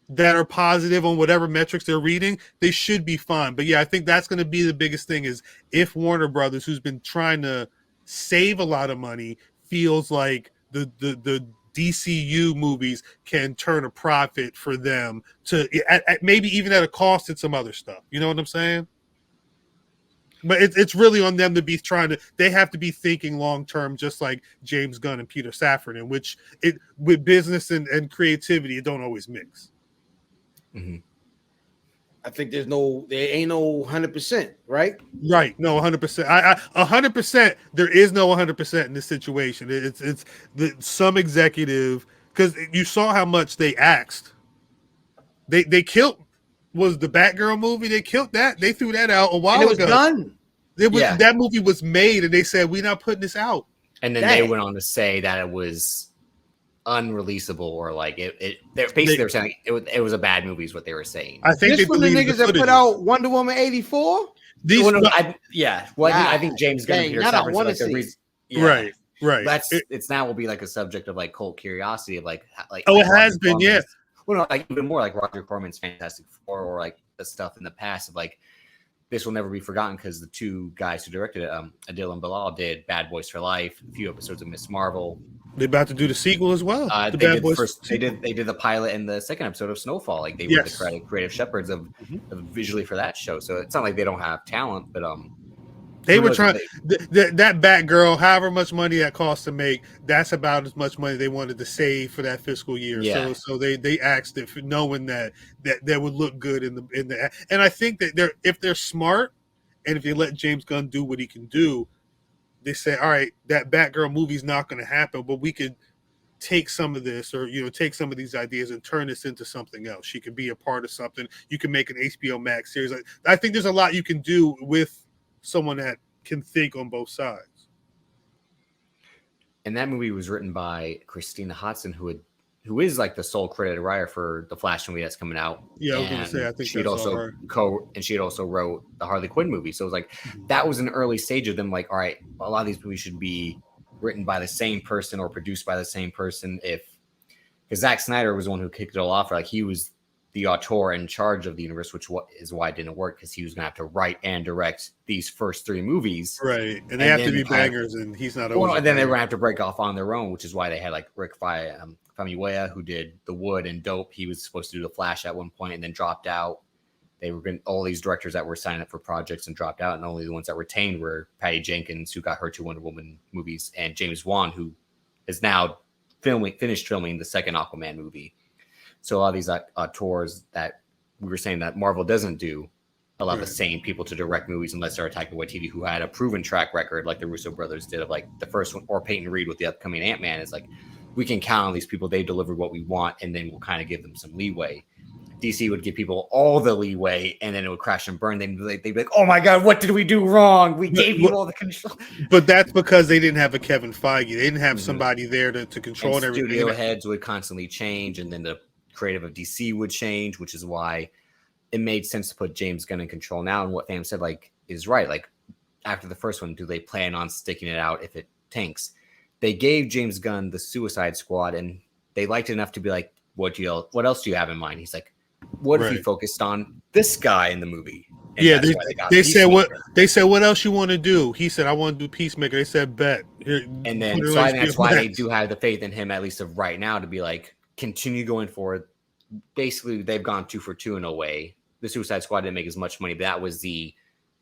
that are positive on whatever metrics they're reading, they should be fine. But yeah, I think that's going to be the biggest thing, is if Warner Brothers, who's been trying to save a lot of money, feels like the DCU movies can turn a profit for them to at maybe even at a cost at some other stuff. You know what I'm saying? But it's really on them to be they have to be thinking long term, just like James Gunn and Peter Safran, in which with business and creativity, it don't always mix. Mm-hmm. I think there ain't no 100%, right? Right. No, 100%. 100%. There is no 100% in this situation. It's some executive, because you saw how much they axed. They killed, was the Batgirl movie. They killed that. They threw that out a while ago. It was done. That movie was made, and they said, we're not putting this out. And then they went on to say that it was unreleasable, or like they were saying it was a bad movie is what they were saying. I think this from the niggas that put out Wonder Woman 84. I think James Gunn and Peter Safran, want to see. Yeah. Right. It's now will be like a subject of like cult curiosity of like it has been, yeah. Well, no, like even more like Roger Corman's Fantastic Four, or like the stuff in the past of like, this will never be forgotten because the two guys who directed it, Adil and Bilal, did Bad Boys for Life, a few episodes of Miss Marvel. They're about to do the sequel as well. They did the pilot and the second episode of Snowfall. Like they were the creative shepherds of visually for that show. So it's not like they don't have talent, but they were trying that Batgirl, however much money that cost to make, that's about as much money they wanted to save for that fiscal year. Yeah. So they asked it, knowing that would look good in the and I think that if they're smart, and if they let James Gunn do what he can do, they say, all right, that Batgirl movie's not going to happen, but we could take some of this, or take some of these ideas and turn this into something else. She could be a part of something. You can make an HBO Max series. I think there's a lot you can do with someone that can think on both sides. And that movie was written by Christina Hodson, who is like the sole credited writer for the Flash movie that's coming out. Yeah, I was going to say, I think she'd also wrote the Harley Quinn movie. So it was like, that was an early stage of them like, all right, a lot of these movies should be written by the same person or produced by the same person. Because Zack Snyder was the one who kicked it all off. Like he was the auteur in charge of the universe, which is why it didn't work, because he was going to have to write and direct these first 3 movies. Right. And they have to be bangers, and he's not always. Well, and then they were going to have to break off on their own, which is why they had like Rick Famuyiwa, who did The Wood and Dope. He was supposed to do The Flash at one point and then dropped out. They were all these directors that were signing up for projects and dropped out, and only the ones that retained were Patty Jenkins, who got her 2 Wonder Woman movies, and James Wan, who is now finished filming the second Aquaman movie. So a lot of these tours that we were saying that Marvel doesn't do allow the same people to direct movies unless they're Taika Waititi, who had a proven track record like the Russo brothers did of like the first one, or Peyton Reed with the upcoming Ant-Man. Is like, we can count on these people. They deliver what we want, and then we'll kind of give them some leeway. DC would give people all the leeway, and then it would crash and burn. They'd be like, oh my God, what did we do wrong? We gave you all the control. But that's because they didn't have a Kevin Feige. They didn't have somebody there to control and everything. Studio heads would constantly change, and then the creative of DC would change, which is why it made sense to put James Gunn in control now. And what Fam said is right. Like, after the first one, do they plan on sticking it out if it tanks? They gave James Gunn the Suicide Squad, and they liked it enough to be like, what else do you have in mind? He's like, what if you focused on this guy in the movie? And yeah, they said what else you want to do? He said, I want to do Peacemaker. They said, bet. And then so I think that's why they do have the faith in him, at least of right now, to be like, continue going forward. Basically, they've gone 2 for 2 in a way. The Suicide Squad didn't make as much money, but that was the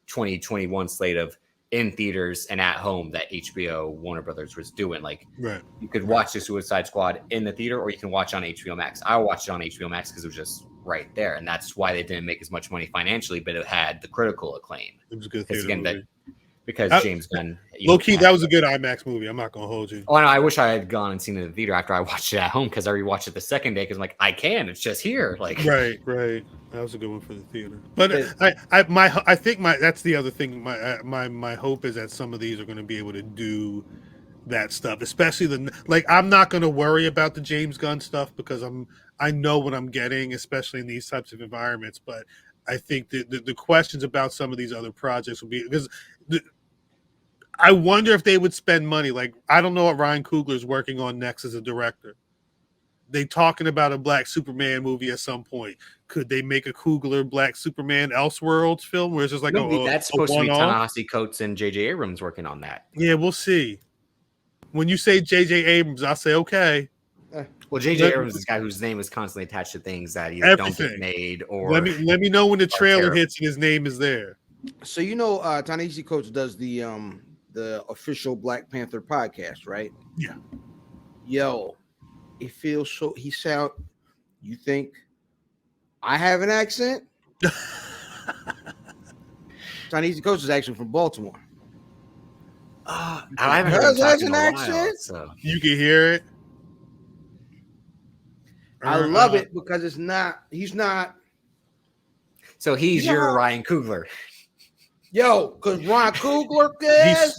2021 slate of in theaters and at home that HBO Warner Brothers was doing. Like, you could watch the Suicide Squad in the theater, or you can watch on HBO Max. I watched it on HBO Max because it was just right there, and that's why they didn't make as much money financially, but it had the critical acclaim. It was good. Because again, because James Gunn. Low key, that was a good IMAX movie. I'm not gonna hold you. Oh, no, I wish I had gone and seen it in the theater after I watched it at home because I rewatched it the second day because I'm like, I can. It's just here. Like, right. That was a good one for the theater. But I think that's the other thing. My hope is that some of these are going to be able to do that stuff, especially I'm not going to worry about the James Gunn stuff because I know what I'm getting, especially in these types of environments. But I think the questions about some of these other projects will be because I wonder if they would spend money. Like, I don't know what Ryan Coogler's working on next as a director. They talking about a Black Superman movie at some point. Could they make a Coogler Black Superman Elseworlds film where it's just like that's supposed to be Ta-Nehisi Coates and J.J. Abrams working on that. Yeah, we'll see. When you say J.J. Abrams, I'll say okay. Well, J.J. Abrams is this guy whose name is constantly attached to things that either don't get made or. Let me know when the trailer hits and his name is there. So Ta-Nehisi Coates does the official Black Panther podcast, right? Yeah. Yo, it feels so. You think I have an accent? Ta-Nehisi Coates is actually from Baltimore. I haven't heard him in a while, so. You can hear it. I love it because he's not. So he's your Ryan Coogler. Yo, because Ryan Coogler,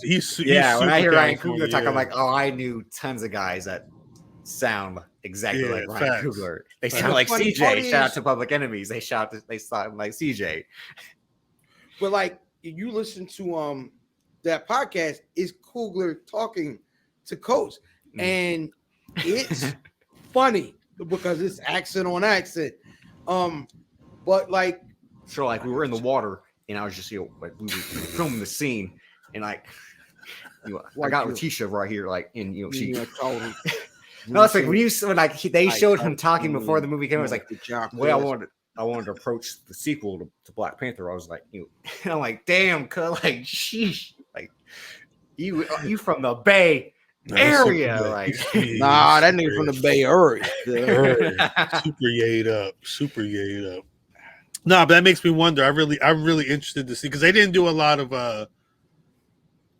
he's when I hear Ryan Coogler talk, I'm like, oh, I knew tons of guys that sound exactly like Ryan Coogler. They sound like CJ. Shout out to Public Enemies. They sound like CJ. But like, you listen to that podcast, is Coogler talking to Coates, and it's funny because it's accent on accent. But like, so like we were in the water. And I was just, like we were filming the scene, and like, I got Letitia right here, like, and she. No, it's like they showed him talking before the movie came. I was like, well, I wanted to approach the sequel to Black Panther. I was like, and I'm like, damn, like, sheesh, like, you from the Bay Area, like, nah, that nigga from the Bay Area, super yayed up. No, but that makes me wonder. I'm really interested to see because they didn't do a lot of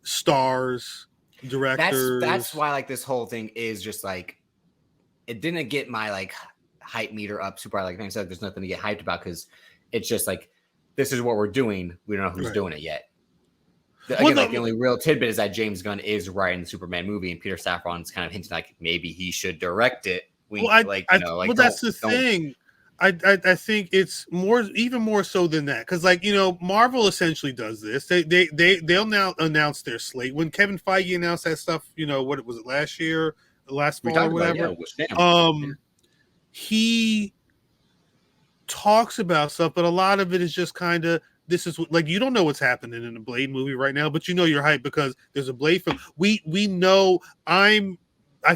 stars, directors. That's why like this whole thing is just like it didn't get my like hype meter up super. Like I said, there's nothing to get hyped about because it's just like this is what we're doing. We don't know who's doing it yet. The only real tidbit is that James Gunn is writing the Superman movie, and Peter Safran's kind of hinting like maybe he should direct it. That's the thing. I think it's even more so than that because Marvel essentially does this. They'll now announce their slate. When Kevin Feige announced that stuff, what was it last year, last fall or whatever? He talks about stuff, but a lot of it is just kind of this is like you don't know what's happening in a Blade movie right now, but you're hyped because there's a Blade film. We know. I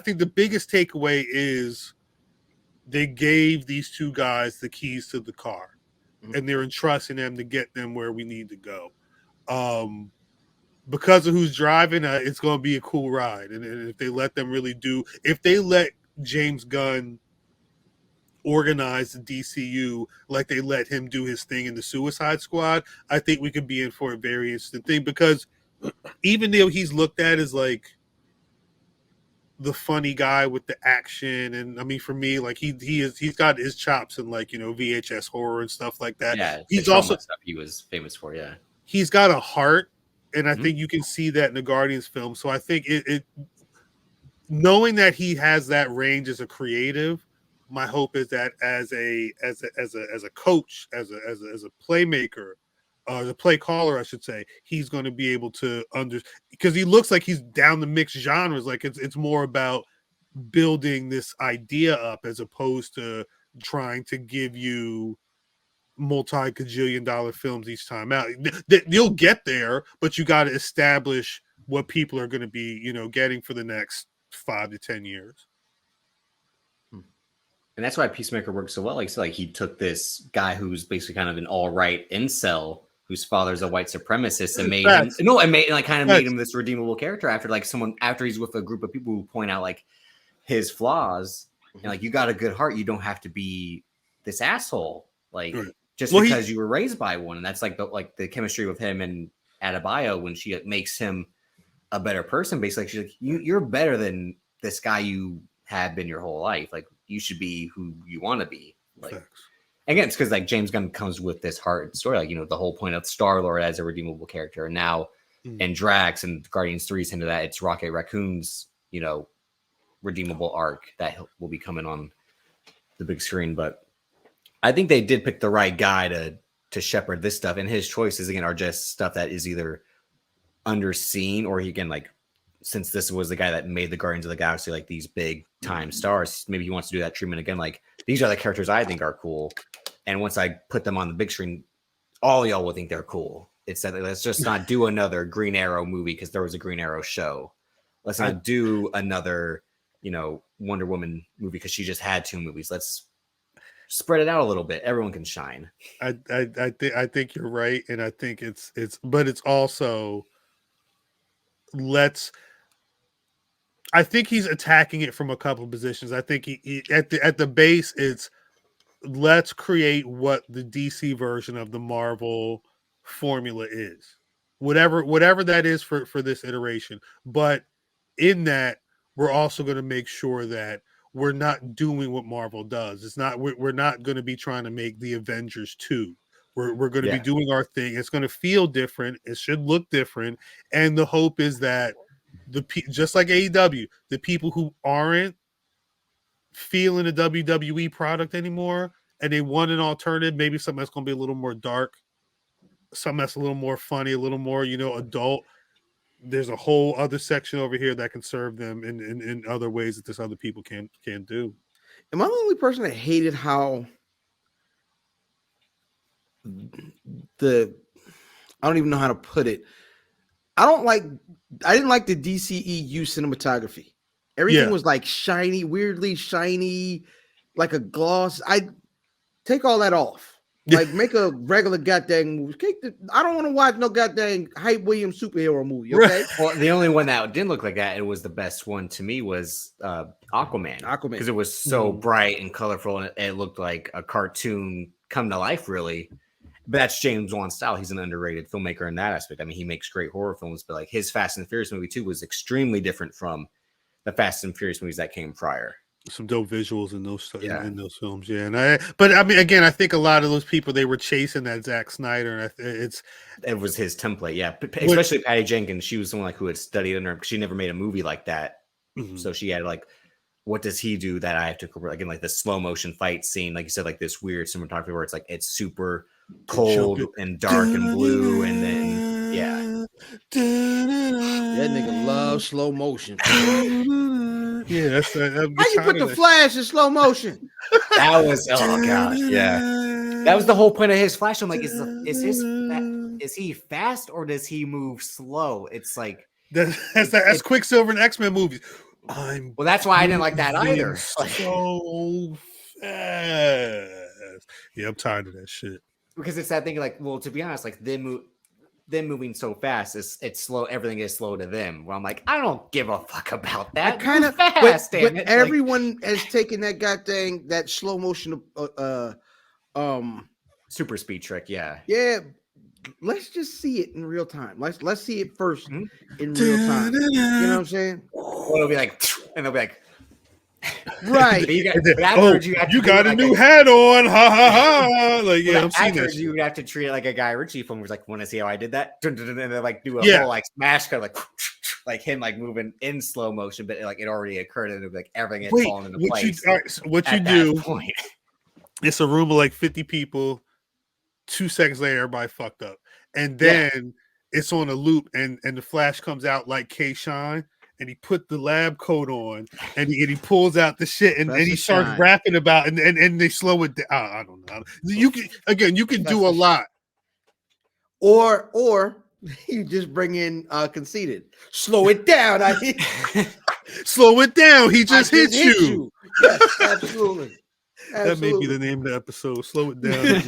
think the biggest takeaway is. They gave these two guys the keys to the car, and they're entrusting them to get them where we need to go. Because of who's driving, it's going to be a cool ride. And if they let them if they let James Gunn organize the DCU like they let him do his thing in the Suicide Squad, I think we could be in for a very interesting thing because even though he's looked at as like the funny guy with the action, and I mean for me, like he's got his chops in like VHS horror and stuff like that. Yeah, he's also stuff he was famous for. Yeah, he's got a heart, and I think you can see that in the Guardians film. So I think it knowing that he has that range as a creative, my hope is that as a coach, as a playmaker. The play caller, I should say, he's going to be able to because he looks like he's down the mixed genres. Like it's more about building this idea up as opposed to trying to give you multi-cajillion-dollar films each time out. You'll get there, but you got to establish what people are going to be, getting for the next 5 to 10 years. And that's why Peacemaker works so well. Like he took this guy who's basically kind of an all-right incel. Whose father's a white supremacist and made him this redeemable character after he's with a group of people who point out like his flaws and like you got a good heart, you don't have to be this asshole because you were raised by one, and that's like the chemistry with him and Adebayo when she makes him a better person. Basically, she's like, you're better than this guy you have been your whole life. Like, you should be who you want to be. Like, again, it's because like James Gunn comes with this hard story. Like, the whole point of Star-Lord as a redeemable character, and now and Drax and Guardians 3's into that. It's Rocket Raccoon's, redeemable arc that will be coming on the big screen. But I think they did pick the right guy to shepherd this stuff. And his choices, again, are just stuff that is either underseen, or he can, like, since this was the guy that made the Guardians of the Galaxy, like these big time stars, maybe he wants to do that treatment again. Like, these are the characters I think are cool. And once I put them on the big screen, all y'all will think they're cool. It's that let's just not do another Green Arrow movie because there was a Green Arrow show. Let's not do another, Wonder Woman movie because she just had 2 movies. Let's spread it out a little bit. Everyone can shine. I think you're right, and I think but it's also I think he's attacking it from a couple of positions. I think he at the base it's let's create what the DC version of the Marvel formula is, whatever that is for this iteration. But in that, we're also going to make sure that we're not doing what Marvel does. It's not we're not going to be trying to make the Avengers 2. We're going to be doing our thing. It's going to feel different. It should look different. And the hope is that just like AEW, the people who aren't feeling a WWE product anymore and they want an alternative, maybe something that's going to be a little more dark, something that's a little more funny, a little more, adult. There's a whole other section over here that can serve them in other ways that this other people can do. Am I the only person that hated how I don't even know how to put it. I didn't like the DCEU cinematography. Everything was like shiny, weirdly shiny, like a gloss. I take all that off. Like, make a regular goddamn movie. I don't want to watch no goddamn Hype Williams superhero movie. Okay. Well, the only one that didn't look like that, it was the best one to me, was Aquaman. Because it was so bright and colorful, and it looked like a cartoon come to life, really. But that's James Wan's style. He's an underrated filmmaker in that aspect. I mean, he makes great horror films, but like his Fast and Furious movie too was extremely different from the Fast and Furious movies that came prior. Some dope visuals in those films, but I mean, again, I think a lot of those people, they were chasing that Zack Snyder, and it was his template, especially Patty Jenkins. She was someone like who had studied under him because she never made a movie like that, so she had like, what does he do that I have to again, like the slow motion fight scene, like you said, like this weird cinematography where it's like it's super cold and dark and blue, and then that nigga loves slow motion. Yeah, that's how you put the Flash in slow motion? That was that was the whole point of his Flash. I'm like, is he fast or does he move slow? It's like that's Quicksilver in X-Men movies. Well, that's why I didn't like that either. So fast. Yeah, I'm tired of that shit. Because it's that thing, like, well, to be honest, like them moving so fast, it's slow. Everything is slow to them. Well, I'm like, I don't give a fuck about that. Kind of fast, but everyone has taken that goddamn that slow motion super speed trick. Yeah. Let's just see it in real time. Let's see it first in real time. You know what I'm saying? Well, it'll be like, and they'll be like, right. you got a new hat on. Ha ha ha. Like, yeah, I'm seeing that. You would have to treat it like a Guy Ritchie film. Was like, want to see how I did that? And they like do a whole like smash cut, like him like moving in slow motion, but like it already occurred, and like everything had fallen into place. What you do? It's a room of like 50 people. 2 seconds later, everybody fucked up, and then it's on a loop, and the Flash comes out like K-Shine. And he put the lab coat on, and he pulls out the shit, and he starts rapping about, and they slow it down. I don't know. You can do a lot, or you just bring in Conceited. Slow it down. Slow it down. He just hit you. Yes, absolutely. That may be the name of the episode. Slow it down.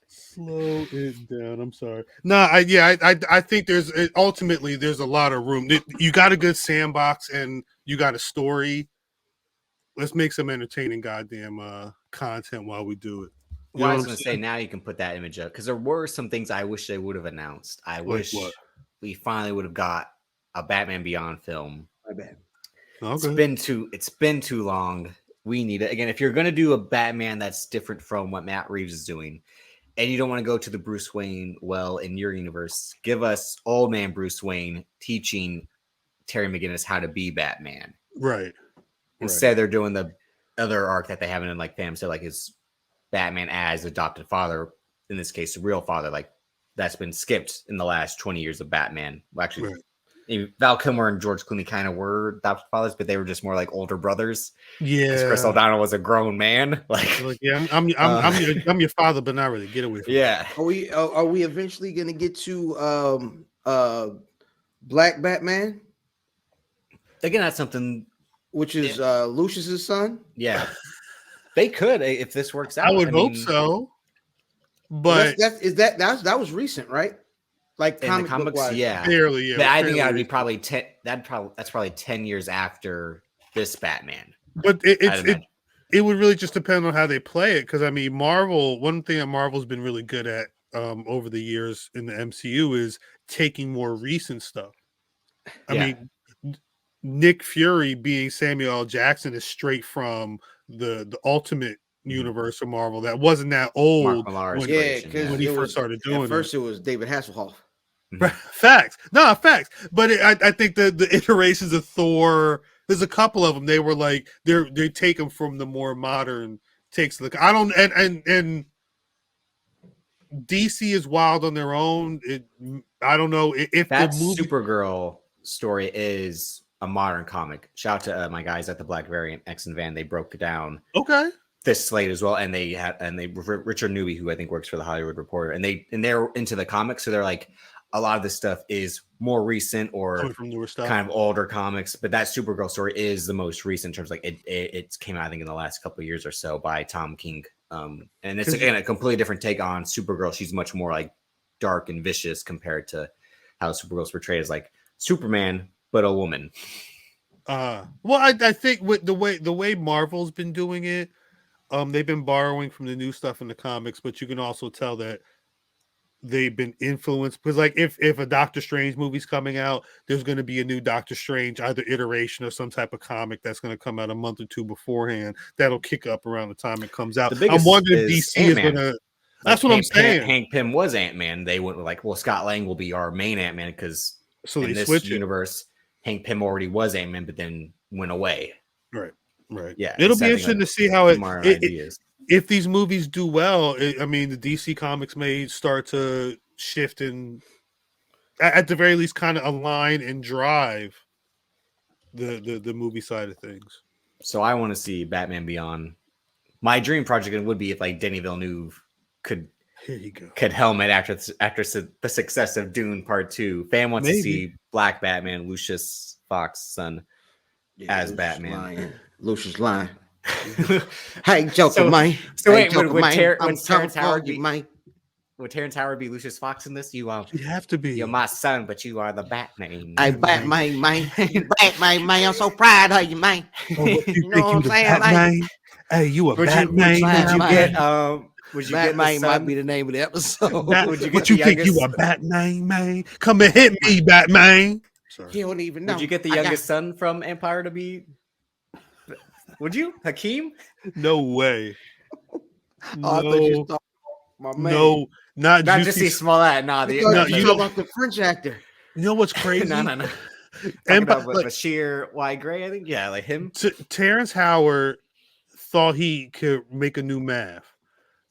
Slow it down. I'm sorry. No, I think there's ultimately there's a lot of room. You got a good sandbox and you got a story. Let's make some entertaining goddamn content while we do it. Well, I was going to say, now you can put that image up because there were some things I wish they would have announced. I wish we finally would have got a Batman Beyond film. My bad. Okay. It's been too long. We need it again. If you're going to do a Batman that's different from what Matt Reeves is doing, and you don't want to go to the Bruce Wayne well in your universe, give us old man Bruce Wayne teaching Terry McGinnis how to be Batman. Right. Instead, they're doing the other arc that they haven't in like Fam said, like his Batman as adopted father, in this case, the real father, like that's been skipped in the last 20 years of Batman. Well, actually, Val Kilmer and George Clooney kind of were adopted fathers, but they were just more like older brothers. Yeah, because Chris O'Donnell was a grown man. Like yeah, I'm your father, but not really. Get away from me. Are we eventually gonna get to Black Batman? Again, that's something which is Lucius's son. Yeah, they could if this works out. I would hope so. But that was recent, right? Like in the comics, yeah, barely. Yeah, but I think that would be probably 10. That's probably 10 years after this Batman. But it would really just depend on how they play it. Because I mean, Marvel. One thing that Marvel's been really good at over the years in the MCU is taking more recent stuff. I mean, Nick Fury being Samuel L. Jackson is straight from the Ultimate Universe of Marvel. That wasn't that old when he first started doing it. At first, it was David Hasselhoff. Facts. But I think the iterations of Thor, there's a couple of them. They were like they take them from the more modern takes of the. I don't and DC is wild on their own. I don't know if that the movie Supergirl story is a modern comic. Shout out to my guys at the Black Variant X and Van. They broke it down. Okay. This slate as well, and Richard Newby, who I think works for the Hollywood Reporter, and they're into the comics, so they're like, a lot of this stuff is more recent or from newer stuff, kind of older comics. But that Supergirl story is the most recent in terms of like it came out, I think, in the last couple of years or so by Tom King. And it's again a completely different take on Supergirl. She's much more like dark and vicious compared to how Supergirl's portrayed as like Superman, but a woman. Well, I think with the way Marvel's been doing it, they've been borrowing from the new stuff in the comics, but you can also tell that they've been influenced because like if a Doctor Strange movie's coming out, there's going to be a new Doctor Strange, either iteration or some type of comic that's going to come out a month or two beforehand that'll kick up around the time it comes out. I'm wondering if DC is going to. That's what I'm saying. Hank Pym was Ant-Man. They went like, well, Scott Lang will be our main Ant-Man because in this universe, Hank Pym already was Ant-Man, but then went away. Right. Yeah, it'll be interesting to see how if these movies do well. I mean, the DC comics may start to shift and, at the very least, kind of align and drive the movie side of things. So I want to see Batman Beyond. My dream project would be if like Denis Villeneuve could helmet after the success of Dune Part 2. Fan wants to see Black Batman, Lucius Fox's son, as Batman. Lucius lying. Hey, Joker, man. So wait, would Terrence Howard be Lucius Fox in this? You'd have to be. You're my son, but you are the Batman. Hey, Batman, man. Batman, man. I'm so proud of you, man. You know what I'm saying? Like, hey, you a Batman? Batman might be the name of the episode. Would you think you a Batman, man? Come and hit me, Batman. Sorry. He don't even know. Would you get the youngest son from Empire to be? Would you, Hakeem? No way. No, not just see Smollett. You know about the French actor. You know what's crazy? No. About Bashir Y. Gray, I think. Yeah, like him. Terrence Howard thought he could make a new Mav.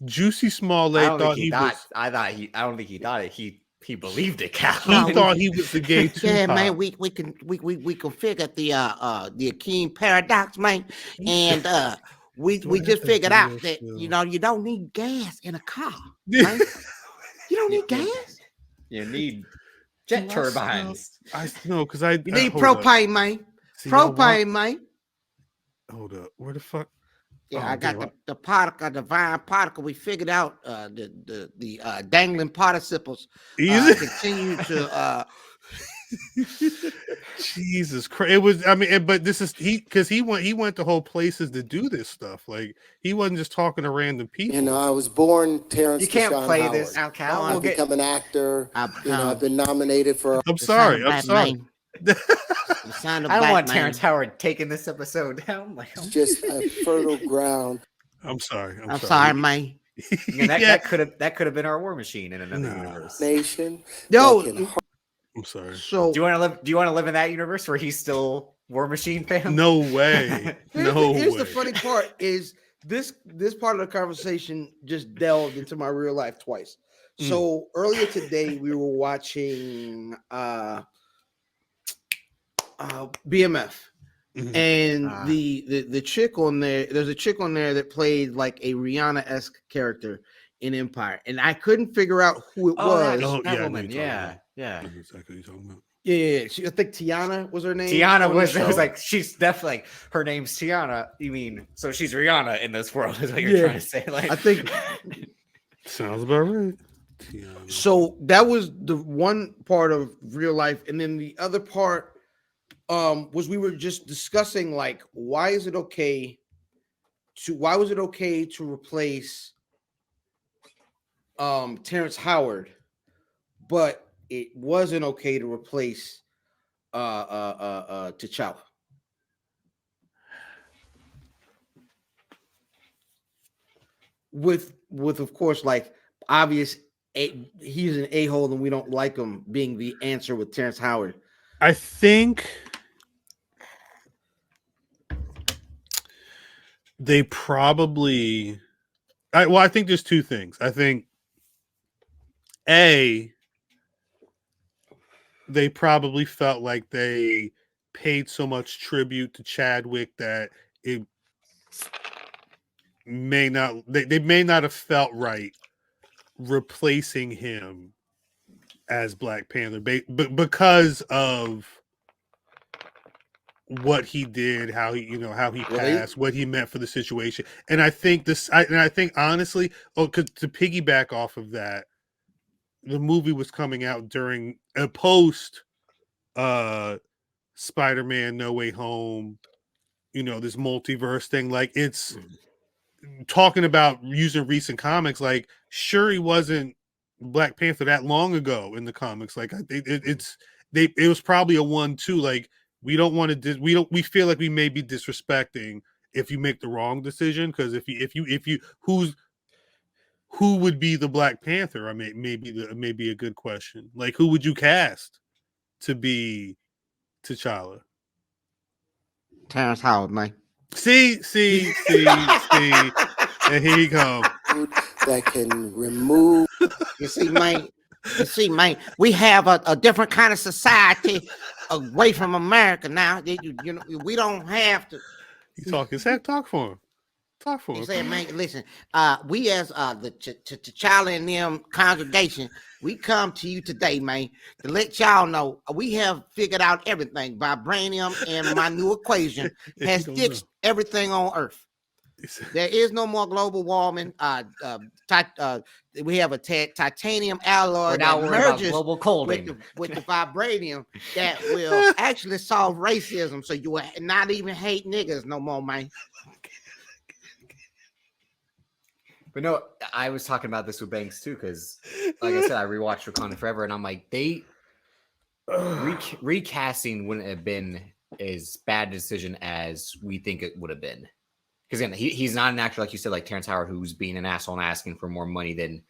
Juicy Smollett thought he was. I don't think he thought it. He believed it, Cal. He thought he was the gay Tupac. Yeah, man, we can figure the Akeem paradox, man, and we just figured out that you don't need gas in a car. Right? You don't need gas. You need jet turbines. I know because you need propane, man. Propane, man. Hold up, where the fuck? Yeah, I got the particle, the divine particle. We figured out the dangling participles continue to Jesus Christ! It was. I mean, but this is because he went to whole places to do this stuff. Like he wasn't just talking to random people. You know, I was born Terrence You can't Deshaun play Howard. this out, Cal. I've become an actor. You know, I've been nominated for. I'm sorry. I'm sorry. I don't want Terrence Howard taking this episode down. Like, it's just a fertile ground. I'm sorry. I'm sorry, man. That could have been our War Machine in another universe. Nation. Yo, I'm sorry. So do you want to live in that universe where he's still War Machine fan? No way. Here's the funny part is this part of the conversation just delved into my real life twice. So earlier today we were watching BMF. And the chick on there's a chick on there that played like a Rihanna-esque character in Empire, and I couldn't figure out who it was. That woman, yeah. Exactly what you're talking about. Yeah. I think Tiana was her name. Tiana was like, she's definitely like, her name's Tiana. You mean, so she's Rihanna in this world is what you're trying to say. Like, I think sounds about right. Tiana. So that was the one part of real life, and then the other part was we were just discussing like why was it okay to replace Terrence Howard, but it wasn't okay to replace T'Challa. With of course like obvious he's an a-hole and we don't like him being the answer with Terrence Howard. I think they probably I think there's two things. I think they probably felt like they paid so much tribute to Chadwick that it may not they may not have felt right replacing him as Black Panther, but because of what he did, how he passed, what he meant for the situation, and I think honestly, to piggyback off of that, the movie was coming out during a post Spider-Man No Way Home, this multiverse thing. Like it's talking about using recent comics. Like sure, he wasn't Black Panther that long ago in the comics. Like it was probably a 1-2. Like we don't want to we feel like we may be disrespecting if you make the wrong decision, because if you who would be the Black Panther? I mean, maybe a good question. Like who would you cast to be T'Challa? Terrence Howard, man. See, and here you go. That can remove. You see, man, we have a different kind of society away from America now. We don't have to. You talking? Talk for him. Talk for him. He said, man, listen, we as the T'Challa and them congregation, we come to you today, man, to let y'all know we have figured out everything. Vibranium and my new equation has fixed everything on Earth. There is no more global warming. We have a titanium alloy that merges global colding with the vibranium that will actually solve racism. So you will not even hate niggas no more, man. But no, I was talking about this with Banks too, because like I said, I rewatched Wakanda Forever, and I'm like, they recasting wouldn't have been as bad a decision as we think it would have been. Because again, he's not an actor like you said, like Terrence Howard, who's being an asshole and asking for more money than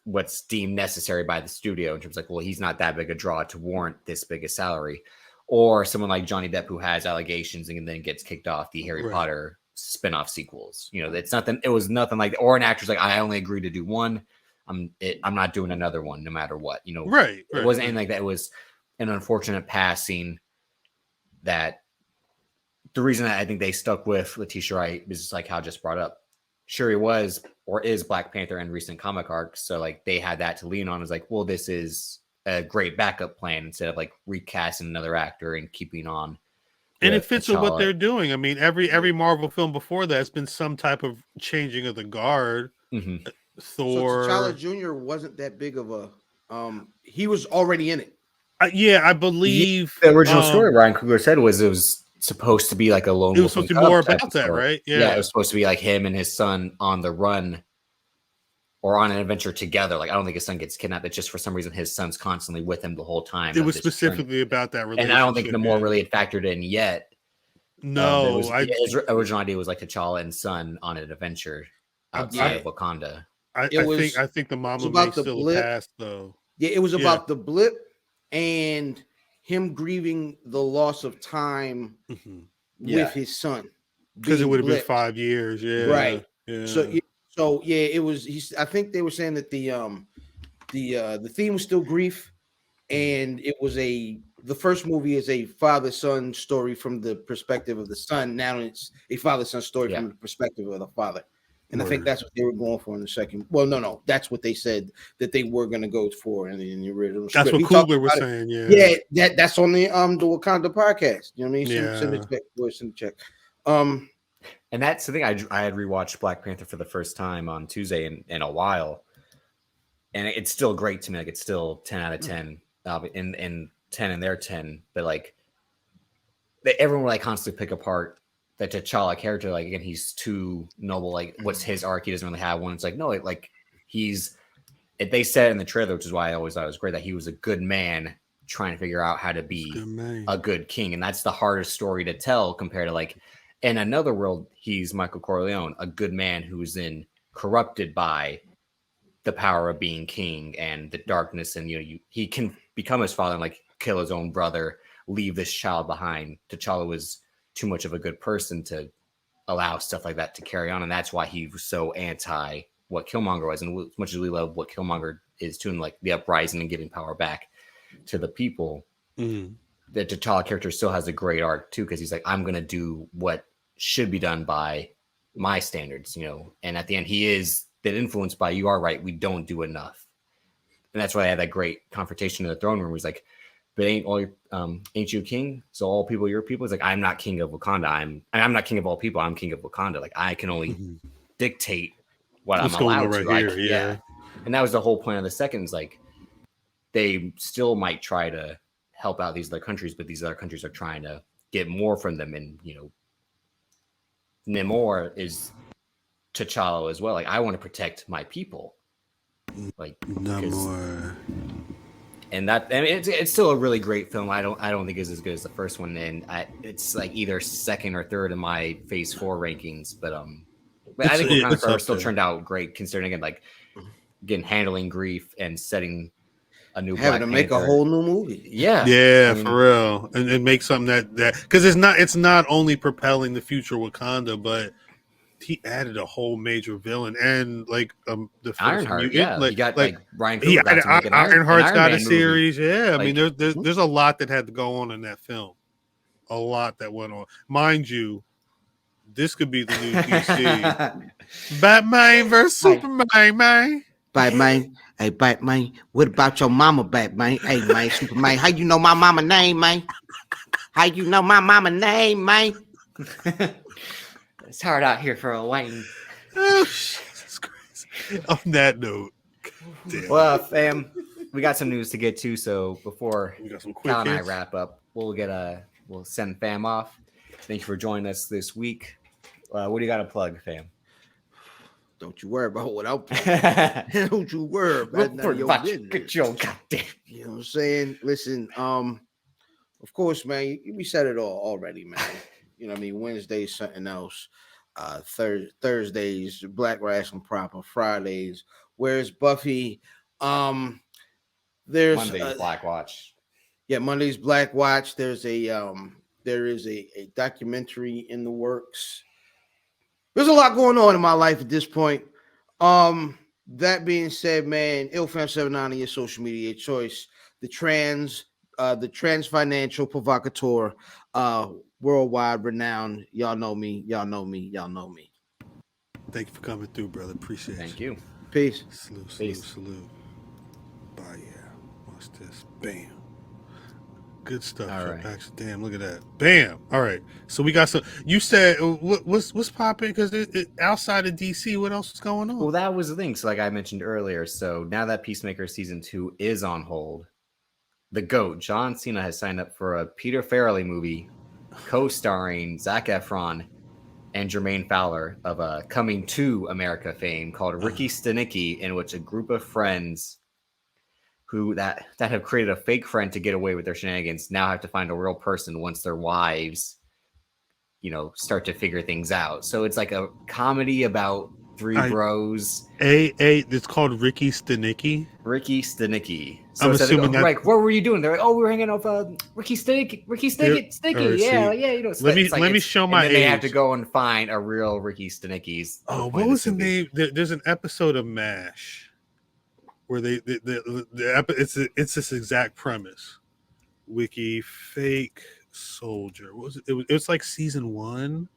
what's deemed necessary by the studio in terms of like, well, he's not that big a draw to warrant this big a salary. Or someone like Johnny Depp, who has allegations and then gets kicked off the Harry Potter spin-off sequels. It was nothing like that. Or an actor's like, I only agreed to do one. I'm not doing another one no matter what. It wasn't anything like that. It was an unfortunate passing that the reason that I think they stuck with Letitia Wright is just like how I just brought up. Sure, he was or is Black Panther in recent comic arcs. So like they had that to lean on. It's like, well, this is a great backup plan instead of like recasting another actor and keeping on. And it fits with what they're doing. I mean, every Marvel film before that has been some type of changing of the guard. Mm-hmm. So Thor. T'Challa Jr. wasn't that big of a. He was already in it. I believe The original story Ryan Coogler said was it was supposed to be like a lone it wolf was supposed and to be more cub type about of that, story. right? Yeah, it was supposed to be like him and his son on the run or on an adventure together. Like I don't think his son gets kidnapped. It's just for some reason his son's constantly with him the whole time. It was specifically about that relationship. And I don't think the more really had factored in yet. No, his original idea was like T'Challa and son on an adventure outside of Wakanda. I think the mama may still have passed though. Yeah, it was about the blip and him grieving the loss of time with his son. Because it would have been 5 years, right. Yeah. So it was. I think they were saying that the theme was still grief, and it was the first movie is a father-son story from the perspective of the son. Now it's a father-son story from the perspective of the father. And I think that's what they were going for in the second. Well, no, that's what they said that they were going to go for in the original. That's script. what Coogler was saying. That's on the Wakanda podcast. You know what I mean? Send the check. And that's the thing. I had rewatched Black Panther for the first time on Tuesday in a while, and it's still great to me. Like it's still 10 out of 10, and 10 and their 10. But like everyone will like constantly pick apart the T'Challa character. Like again, he's too noble. Like what's his arc? He doesn't really have one. It's like no, like he's. They said in the trailer, which is why I always thought it was great, that he was a good man trying to figure out how to be a good king, and that's the hardest story to tell compared to like. In another world, he's Michael Corleone, a good man who's corrupted by the power of being king and the darkness. And, he can become his father and like kill his own brother, leave this child behind. T'Challa was too much of a good person to allow stuff like that to carry on. And that's why he was so anti what Killmonger was. And as much as we love what Killmonger is doing, like the uprising and giving power back to the people, the T'Challa character still has a great arc too, because he's like, I'm going to do what should be done by my standards, and at the end he is been influenced by, you are right, we don't do enough. And that's why I had that great confrontation in the throne room. He's like, but ain't you king? So all people, your people. It's like, I'm not king of Wakanda. I'm not king of all people. I'm king of Wakanda. Like I can only dictate what I'm allowed to. Right here, And that was the whole point of the second. Is like they still might try to help out these other countries, but these other countries are trying to get more from them. And Namor is T'Challa as well. Like I want to protect my people. Like Namor. And it's still a really great film. I don't think it's as good as the first one. And it's like either second or third in my Phase 4 rankings. But I think Wakanda Forever still turned out great, considering again handling grief and setting a new having to make a whole new movie. Yeah, for real, and make something that because it's not only propelling the future Wakanda, but he added a whole major villain and like the Ironheart. Like, you got like Ryan Coogler. Ironheart's got a series. Yeah, I mean there's a lot that had to go on in that film. A lot that went on, mind you. This could be the new DC. Batmayne versus Superman, man. Batmayne. Hey, Batmayne, what about your mama, Batmayne? Hey, man, Superman, how you know my mama name, man? How you know my mama name, man? It's hard out here for a Wayne. Oh, Jesus Christ. On that note. Well, fam, we got some news to get to, so before Cal and I wrap up, we'll send fam off. Thank you for joining us this week. What do you got to plug, fam? Don't you worry about what I'm playing. Don't you worry about your business. Your goddamn. You know what I'm saying? Listen, of course, man, we said it all already, man. You know what I mean? Wednesdays, something else. Thursdays, Black Wrestling Proper. Fridays, where's Buffy? There's Monday's Black Watch. Yeah, Monday's Black Watch. There is a documentary in the works. There's a lot going on in my life at this point. That being said, man, illfam79 on your social media choice. The trans financial provocateur, worldwide renowned. Y'all know me. Thank you for coming through, brother. Appreciate it. Thank you. Peace. Salute. Bye, yeah. Watch this. Bam. Good stuff. All right. Actually, damn, look at that. Bam. All right. So we got some. You said what's popping? Because outside of DC, what else is going on? Well, that was the thing. So, like I mentioned earlier, so now that Peacemaker season 2 is on hold, the GOAT, John Cena, has signed up for a Peter Farrelly movie co-starring Zac Efron and Jermaine Fowler of a Coming to America fame called Ricky Stenicki, in which a group of friends who that have created a fake friend to get away with their shenanigans now have to find a real person once their wives, start to figure things out. So it's like a comedy about three bros. It's called Ricky Stenicki. Ricky Stenicki. So I'm assuming like, what were you doing? They're like, oh, we were hanging out with Ricky Stenicki. Yeah. Let me show my age. They have to go and find a real Ricky Stenicki's. Oh, what was the name? There's an episode of MASH where it's this exact premise. Wiki fake soldier. What was it? It was like season 1.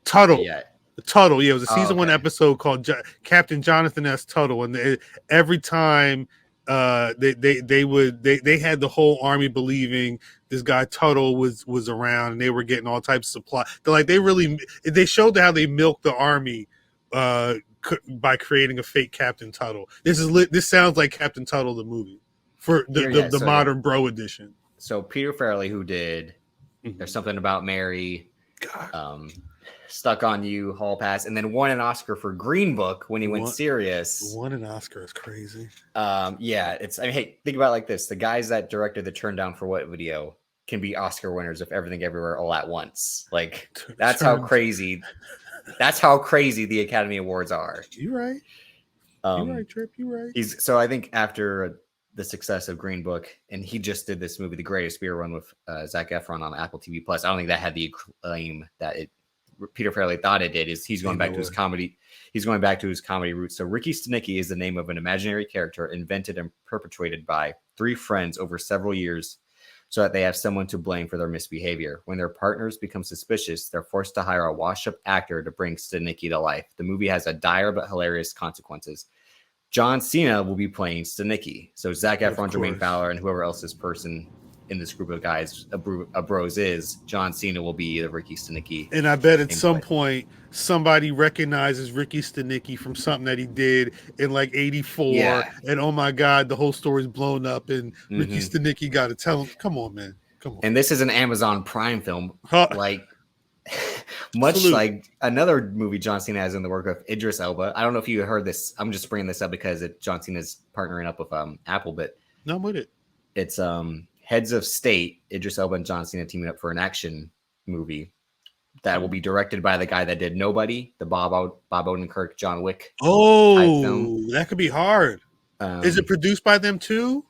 Tuttle. Yeah. Tuttle. Yeah, it was a season 1 episode called Captain Jonathan S. Tuttle, and every time they had the whole army believing this guy Tuttle was around, and they were getting all types of supply. They showed how they milked the army by creating a fake Captain Tuttle. This sounds like Captain Tuttle the movie for the modern bro edition. So Peter Farrelly, who did There's Something About Mary, Stuck on You, Hall Pass, and then won an Oscar for Green Book when he went serious. Won an Oscar is crazy. Hey, think about it like this: the guys that directed the Turn Down for What video can be Oscar winners of Everything Everywhere All at Once. Like that's how crazy. That's how crazy the Academy Awards are. You're right. You're right, Trip. You're right. So I think after the success of Green Book, and he just did this movie, The Greatest Beer Run, with Zac Efron on Apple TV Plus. I don't think that had the acclaim that Peter Farrelly thought it did. He's going back to his comedy. He's going back to his comedy roots. So Ricky Stenicki is the name of an imaginary character invented and perpetuated by 3 friends over several years, so that they have someone to blame for their misbehavior. When their partners become suspicious, they're forced to hire a washed-up actor to bring Stenicki to life. The movie has a dire but hilarious consequences. John Cena will be playing Stenicki. So Zac Efron, Jermaine Fowler, and whoever else this person in this group of guys, a bros is, John Cena will be the Ricky Stenicki. And I bet at some point somebody recognizes Ricky Stenicki from something that he did in like 84. Yeah. And oh my God, the whole story's blown up, and Ricky Stenicki got to tell him, come on, man. Come on. And this is an Amazon Prime film. Like much like another movie John Cena has in the work of Idris Elba. I don't know if you heard this. I'm just bringing this up because John Cena's partnering up with Apple, but no, I'm with it. It's Heads of State, Idris Elba and John Cena teaming up for an action movie that will be directed by the guy that did Nobody, the Bob Odenkirk, John Wick. Oh, that could be hard. Is it produced by them too?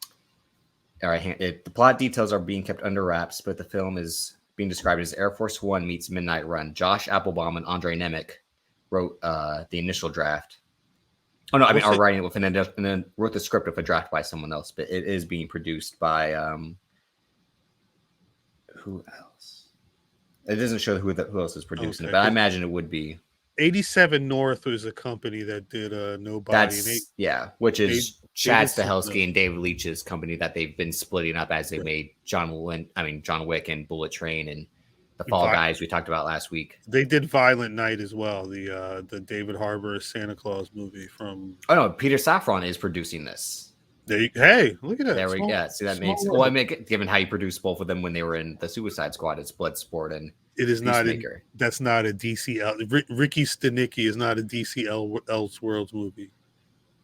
All right, the plot details are being kept under wraps, but the film is being described as Air Force One meets Midnight Run. Josh Applebaum and Andre Nemec wrote the initial draft. Oh no, I mean, are writing it with and then wrote the script of a draft by someone else, but it is being produced by who else? It doesn't show who else is producing it, but I imagine it would be 87 North was a company that did Nobody. Which is Chad Stahelski and David Leitch's company that they've been splitting up as they made John Wick and Bullet Train and the Fall Guys we talked about last week. They did Violent Night as well, the David Harbour Santa Claus movie from. Oh no, Peter Safran is producing this. Hey, look at that. There we go. See, that makes. Well, I mean, given how you produced both of them when they were in the Suicide Squad, it's Bloodsport and it is not. That's not a DC. Ricky Stenicki is not a DC Elseworlds movie.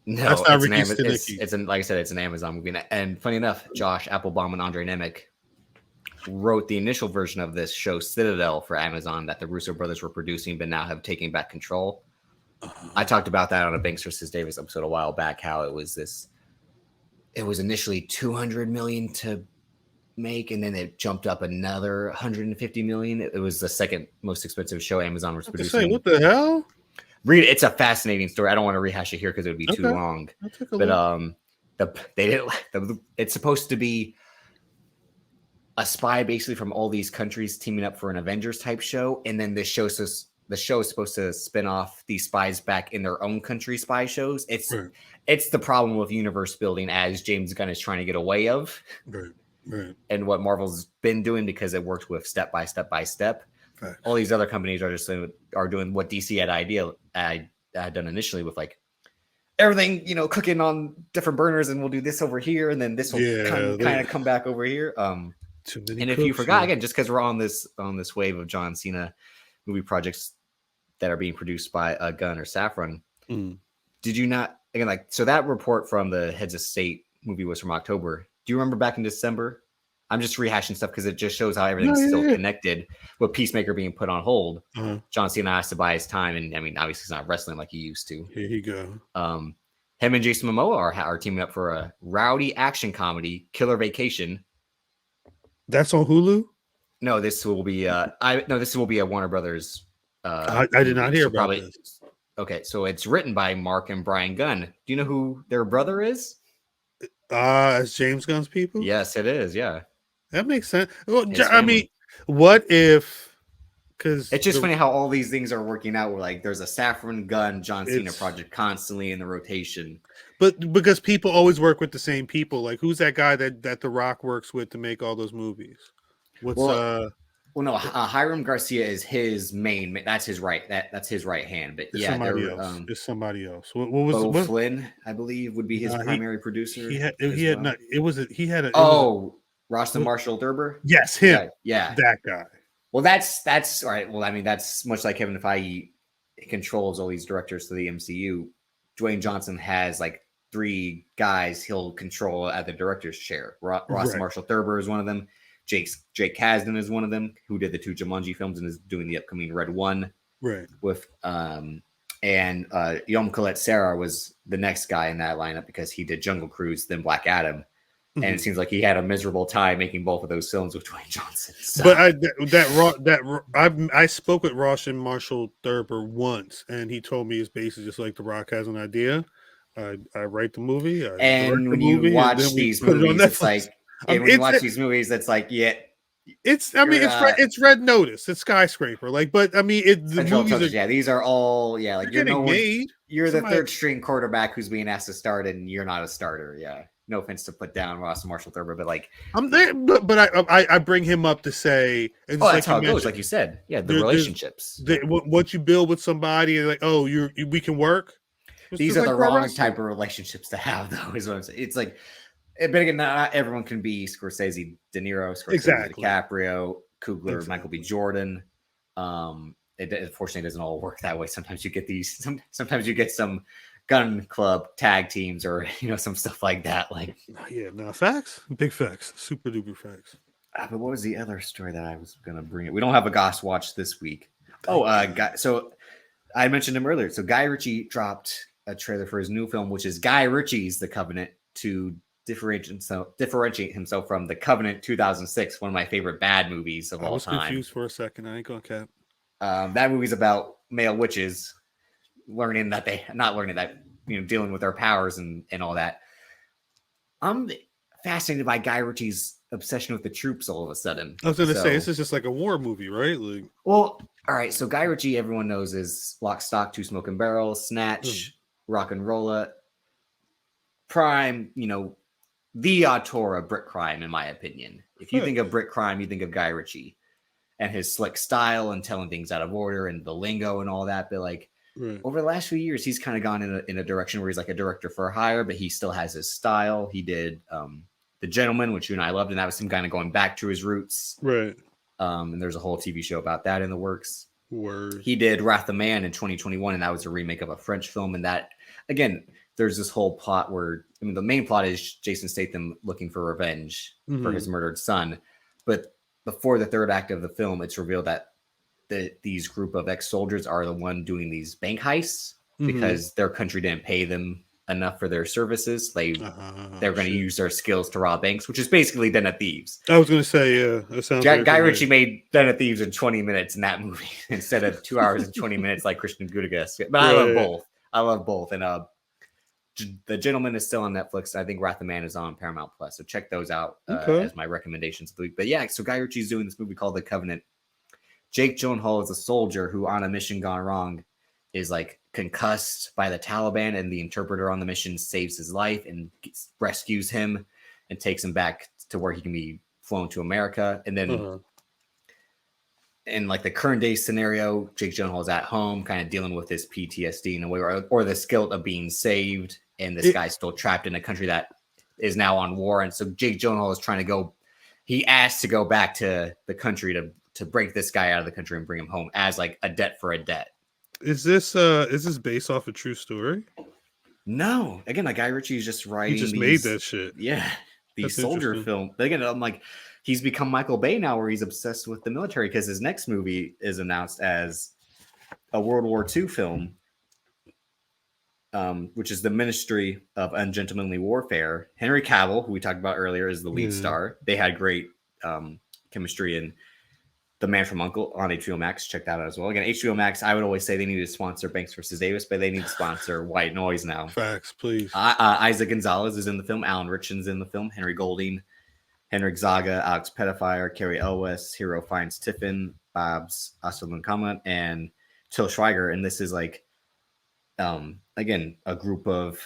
No, that's not Ricky Stenicki. It's like I said, it's an Amazon movie. And funny enough, Josh Applebaum and Andre Nemec wrote the initial version of this show, Citadel, for Amazon that the Russo brothers were producing, but now have taken back control. I talked about that on a Banks vs. Davis episode a while back. How it was initially $200 million to make, and then it jumped up another $150 million. It was the second most expensive show Amazon was producing. What the hell? Read it. It's a fascinating story. I don't want to rehash it here because it would be too long. But it's supposed to be a spy basically from all these countries teaming up for an Avengers type show, and then the show is supposed to spin off these spies back in their own country spy shows. It's the problem with universe building as James Gunn is trying to get away of. Right. And what Marvel's been doing because it worked with step by step by step. Right. All these other companies are doing what DC had done initially with like everything, cooking on different burners, and we'll do this over here, and then this will kind of come back over here. Too many and if you forgot, again, just because we're on this wave of John Cena movie projects that are being produced by Gunn or Safran, did you not, again, so that report from the Heads of State movie was from October. Do you remember back in December? I'm just rehashing stuff because it just shows how everything's still connected with Peacemaker being put on hold. John Cena has to buy his time, and I mean, obviously he's not wrestling like he used to. Here you go. Him and Jason Momoa are teaming up for a rowdy action comedy, Killer Vacation. That's on Hulu? No, this will be this will be a Warner Brothers. I did not hear about this. Okay, so it's written by Mark and Brian Gunn. Do you know who their brother is? It's James Gunn's people? Yes, it is. Yeah. That makes sense. Well, I mean, what if? Because it's just funny how all these things are working out. Where there's a Safran Gunn John Cena project constantly in the rotation. But because people always work with the same people, like who's that guy that The Rock works with to make all those movies? Hiram Garcia is his main. That's his right. That's his right hand. But it's somebody else. What was Bo Flynn? I believe would be his primary producer. Rostam Marshall Thurber. Yes, him. Yeah, that guy. Well, that's all right. Well, I mean, that's much like Kevin Feige controls all these directors to the MCU. Dwayne Johnson has 3 guys he'll control at the director's chair. Rostam Marshall Thurber is one of them. Jake Kasdan is one of them, who did the 2 Jumanji films and is doing the upcoming Red 1. Right. With Yom Colette Serra was the next guy in that lineup because he did Jungle Cruise, then Black Adam. And it seems like he had a miserable time making both of those films with Dwayne Johnson. So. But I spoke with Ross and Marshall Thurber once, and he told me it's basically just like The Rock has an idea. I write the movie. And when you watch these movies, it's like, when you watch these movies, it's like, it's Red Notice, it's Skyscraper, but I mean, the movies these are all, you're the Somebody, third string quarterback who's being asked to start, and you're not a starter. Yeah. No offense to put down Ross and Marshall Thurber, but I'm there, but I bring him up to say, that's how it goes, like you said. Yeah, the relationships. What you build with somebody, and we can work. These are the wrong type of relationships to have, though. Is what I'm saying. It's but again, not everyone can be Scorsese, De Niro, Scorsese, DiCaprio, Coogler, Michael B. Jordan. It unfortunately doesn't all work that way. Sometimes you get these. Sometimes you get some gun club tag teams or some stuff like that, facts, big facts, super duper facts. But what was the other story that I was gonna bring? We don't have a Goss Watch this week. So I mentioned him earlier. So Guy Ritchie dropped a trailer for his new film, which is Guy Ritchie's The Covenant, to differentiate himself from The Covenant 2006, one of my favorite bad movies of all time. I was confused for a second. I ain't gonna cap. That movie's about male witches dealing with their powers and all that. I'm fascinated by Guy Ritchie's obsession with the troops all of a sudden. I was going to say, this is just like a war movie, right? Well, all right. So Guy Ritchie, everyone knows, is Lock, Stock, Two Smoking Barrels, Snatch, Rock and Rolla, Prime, the auteur of Brit crime, in my opinion. If you think of Brit crime, you think of Guy Ritchie and his slick style and telling things out of order and the lingo and all that. But over the last few years, he's kind of gone in a direction where he's like a director for hire, but he still has his style. He did The Gentleman, which you and I loved, and that was him kind of going back to his roots. Right. And there's a whole TV show about that in the works. Word. He did Wrath of Man in 2021, and that was a remake of a French film. And that, again, there's this whole plot where, the main plot is Jason Statham looking for revenge for his murdered son. But before the third act of the film, it's revealed that these group of ex-soldiers are the one doing these bank heists because their country didn't pay them enough for their services. They're going to use their skills to rob banks, which is basically Den of Thieves. I was going to say, yeah, that sounds Guy Ritchie made Den of Thieves in 20 minutes in that movie instead of 2 hours and 20 minutes like Christian Gudegas. But I love both. I love both. And The Gentleman is still on Netflix. I think Wrath of Man is on Paramount Plus. So check those out as my recommendations of the week. But yeah, so Guy Ritchie's doing this movie called The Covenant. Jake Gyllenhaal is a soldier who, on a mission gone wrong, is concussed by the Taliban, and the interpreter on the mission saves his life and rescues him and takes him back to where he can be flown to America. And then in like the current day scenario, Jake Gyllenhaal is at home, kind of dealing with this PTSD in a way, or this guilt of being saved, and this guy's still trapped in a country that is now on war. And so Jake Gyllenhaal is trying to go. He asked to go back to the country to break this guy out of the country and bring him home as like a debt for a debt. Is this based off a true story? No, again, like Guy Ritchie is just writing. He just made that shit. Yeah, these soldier film. But again, I'm like, he's become Michael Bay now, where he's obsessed with the military because his next movie is announced as a World War II film, which is The Ministry of Ungentlemanly Warfare. Henry Cavill, who we talked about earlier, is the lead star. They had great chemistry in The Man from U.N.C.L.E. on HBO Max. Check that out as well. Again, HBO Max, I would always say they need to sponsor Banks vs. Davis, but they need to sponsor White Noise now. Facts, please. Isaac Gonzalez is in the film. Alan Ritchson's in the film. Henry Golding, Henrik Zaga, Alex Pettifier, Carrie Elwes, Hero Finds Tiffin, Babs Asalankama, and Till Schweiger. And this is like, again, a group of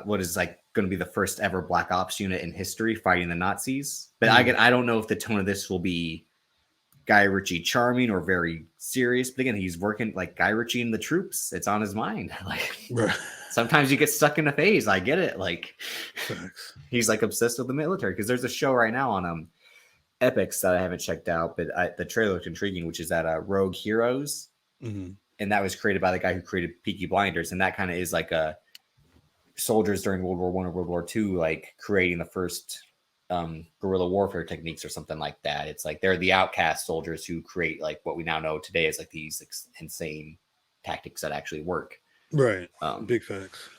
what is like going to be the first ever Black Ops unit in history fighting the Nazis. But I don't know if the tone of this will be Guy Ritchie charming or very serious. But again, he's working like Guy Ritchie and the troops. It's on his mind. Like sometimes you get stuck in a phase. I get it. Like he's like obsessed with the military because there's a show right now on Epix that I haven't checked out, but the trailer looked intriguing, which is that Rogue Heroes. And that was created by the guy who created Peaky Blinders. And that kind of is like a soldiers during World War I or World War II, like creating the first guerrilla warfare techniques or something like that. It's like they're the outcast soldiers who create like what we now know today is like these insane tactics that actually work. Right. Big facts.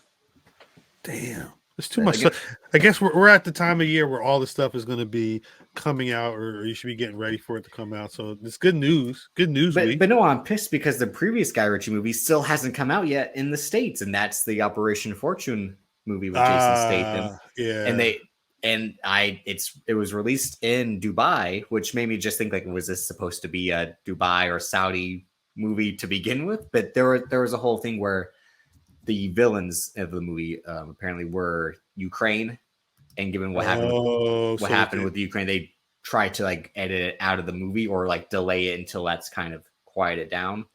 Damn. There's too much stuff. I guess we're at the time of year where all this stuff is going to be coming out, or you should be getting ready for it to come out. So it's good news. Good news week. But no, I'm pissed because the previous Guy Ritchie movie still hasn't come out yet in the States, and that's the Operation Fortune movie with Jason Statham. Yeah. It was released in Dubai, which made me just think like, was this supposed to be a Dubai or Saudi movie to begin with? But there was a whole thing where the villains of the movie apparently were Ukraine, and given what happened with Ukraine, they tried to like edit it out of the movie or like delay it until that's kind of quieted down.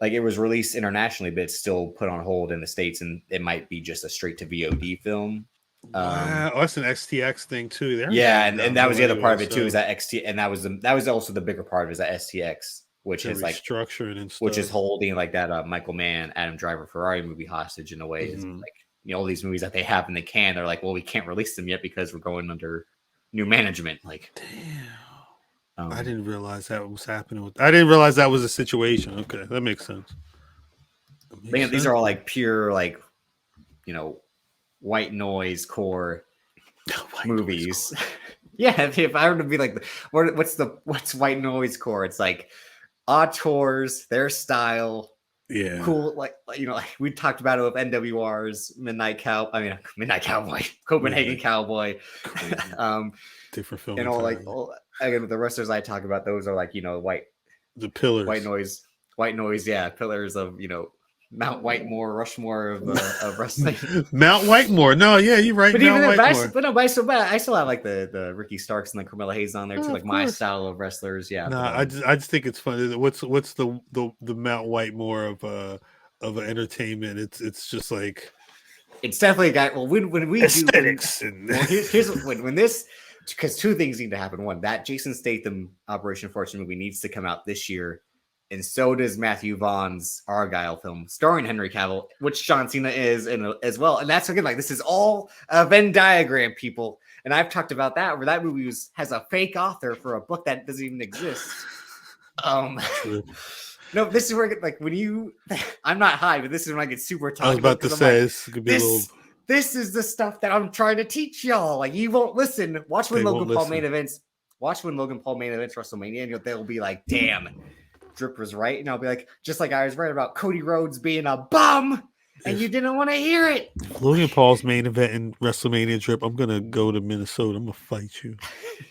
Like it was released internationally, but it's still put on hold in the States, and it might be just a straight to VOD film. That's an XTX thing too. And that was the other part of it too. Is that XT, and that was also the bigger part of it, is that STX, which is like structured and stuff. Which is holding like that Michael Mann, Adam Driver Ferrari movie hostage in a way. Is like, you know, all these movies that they have and they can, they're like, well, we can't release them yet because we're going under new management. Like, damn, I didn't realize that was happening. I didn't realize that was a situation. Okay, that makes sense. These are all like pure, like, you know, white noise core movies. Yeah, if I were to be like, what's white noise core? It's like auteurs, their style, cool. Like, you know, like we talked about it with NWR's Midnight Cowboy, Copenhagen Cowboy, different film, and all again with the wrestlers I talk about. Those are like, you know, the pillars, white noise, yeah, pillars of, you know, Mount Whitemore, Rushmore of wrestling. Mount Whitemore. No, yeah, you're right. But even I still have like the Ricky Starks and the Carmella Hayes on there too, like my style of wrestlers. Yeah. No, I just think it's funny. What's the Mount Whitemore of an entertainment? It's just like, it's definitely a guy. Well, when we aesthetics do, here's when this, because two things need to happen. One, that Jason Statham Operation Fortune movie needs to come out this year. And so does Matthew Vaughn's Argyle film starring Henry Cavill, which John Cena is in as well. And that's again, like, this is all a Venn diagram, people. And I've talked about that, where that movie has a fake author for a book that doesn't even exist. No, this is where, like, when I'm not high, but this is when I get super talkative. I was about to say, this could be this is the stuff that I'm trying to teach y'all. Like, you won't listen. Watch when Logan Paul main events WrestleMania, and they'll be like, damn, Drip was right. And I'll be like, just like I was right about Cody Rhodes being a bum, and you didn't want to hear it. Logan Paul's main event in WrestleMania, Drip, I'm gonna go to Minnesota. I'm gonna fight you.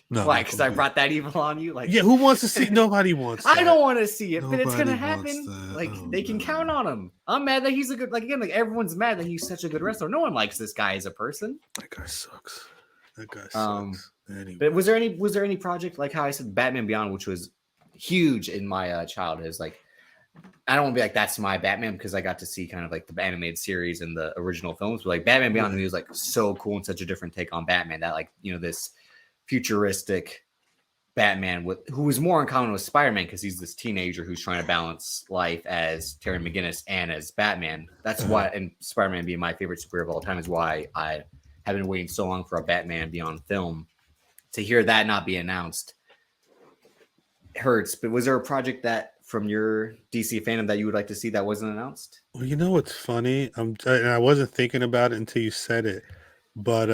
No, why? Because I brought that evil on you. Like, yeah, who wants to see? Nobody wants. I don't want to see it, but it's gonna happen. Like, they can count on him. I'm mad that he's a good. Like, again, like, everyone's mad that he's such a good wrestler. No one likes this guy as a person. That guy sucks. Anyway. But was there any project, like how I said, Batman Beyond, which was huge in my childhood. Is like, I don't want to be like, that's my Batman, because I got to see kind of like the animated series and the original films. But like Batman Beyond me was like so cool and such a different take on Batman that like, you know, this futuristic Batman who was more in common with Spider-Man because he's this teenager who's trying to balance life as Terry McGinnis and as Batman. That's why, and Spider-Man being my favorite superhero of all time is why I have been waiting so long for a Batman Beyond film. To hear that not be announced hurts. But was there a project that from your DC fandom that you would like to see that wasn't announced? Well, you know what's funny? I wasn't thinking about it until you said it, but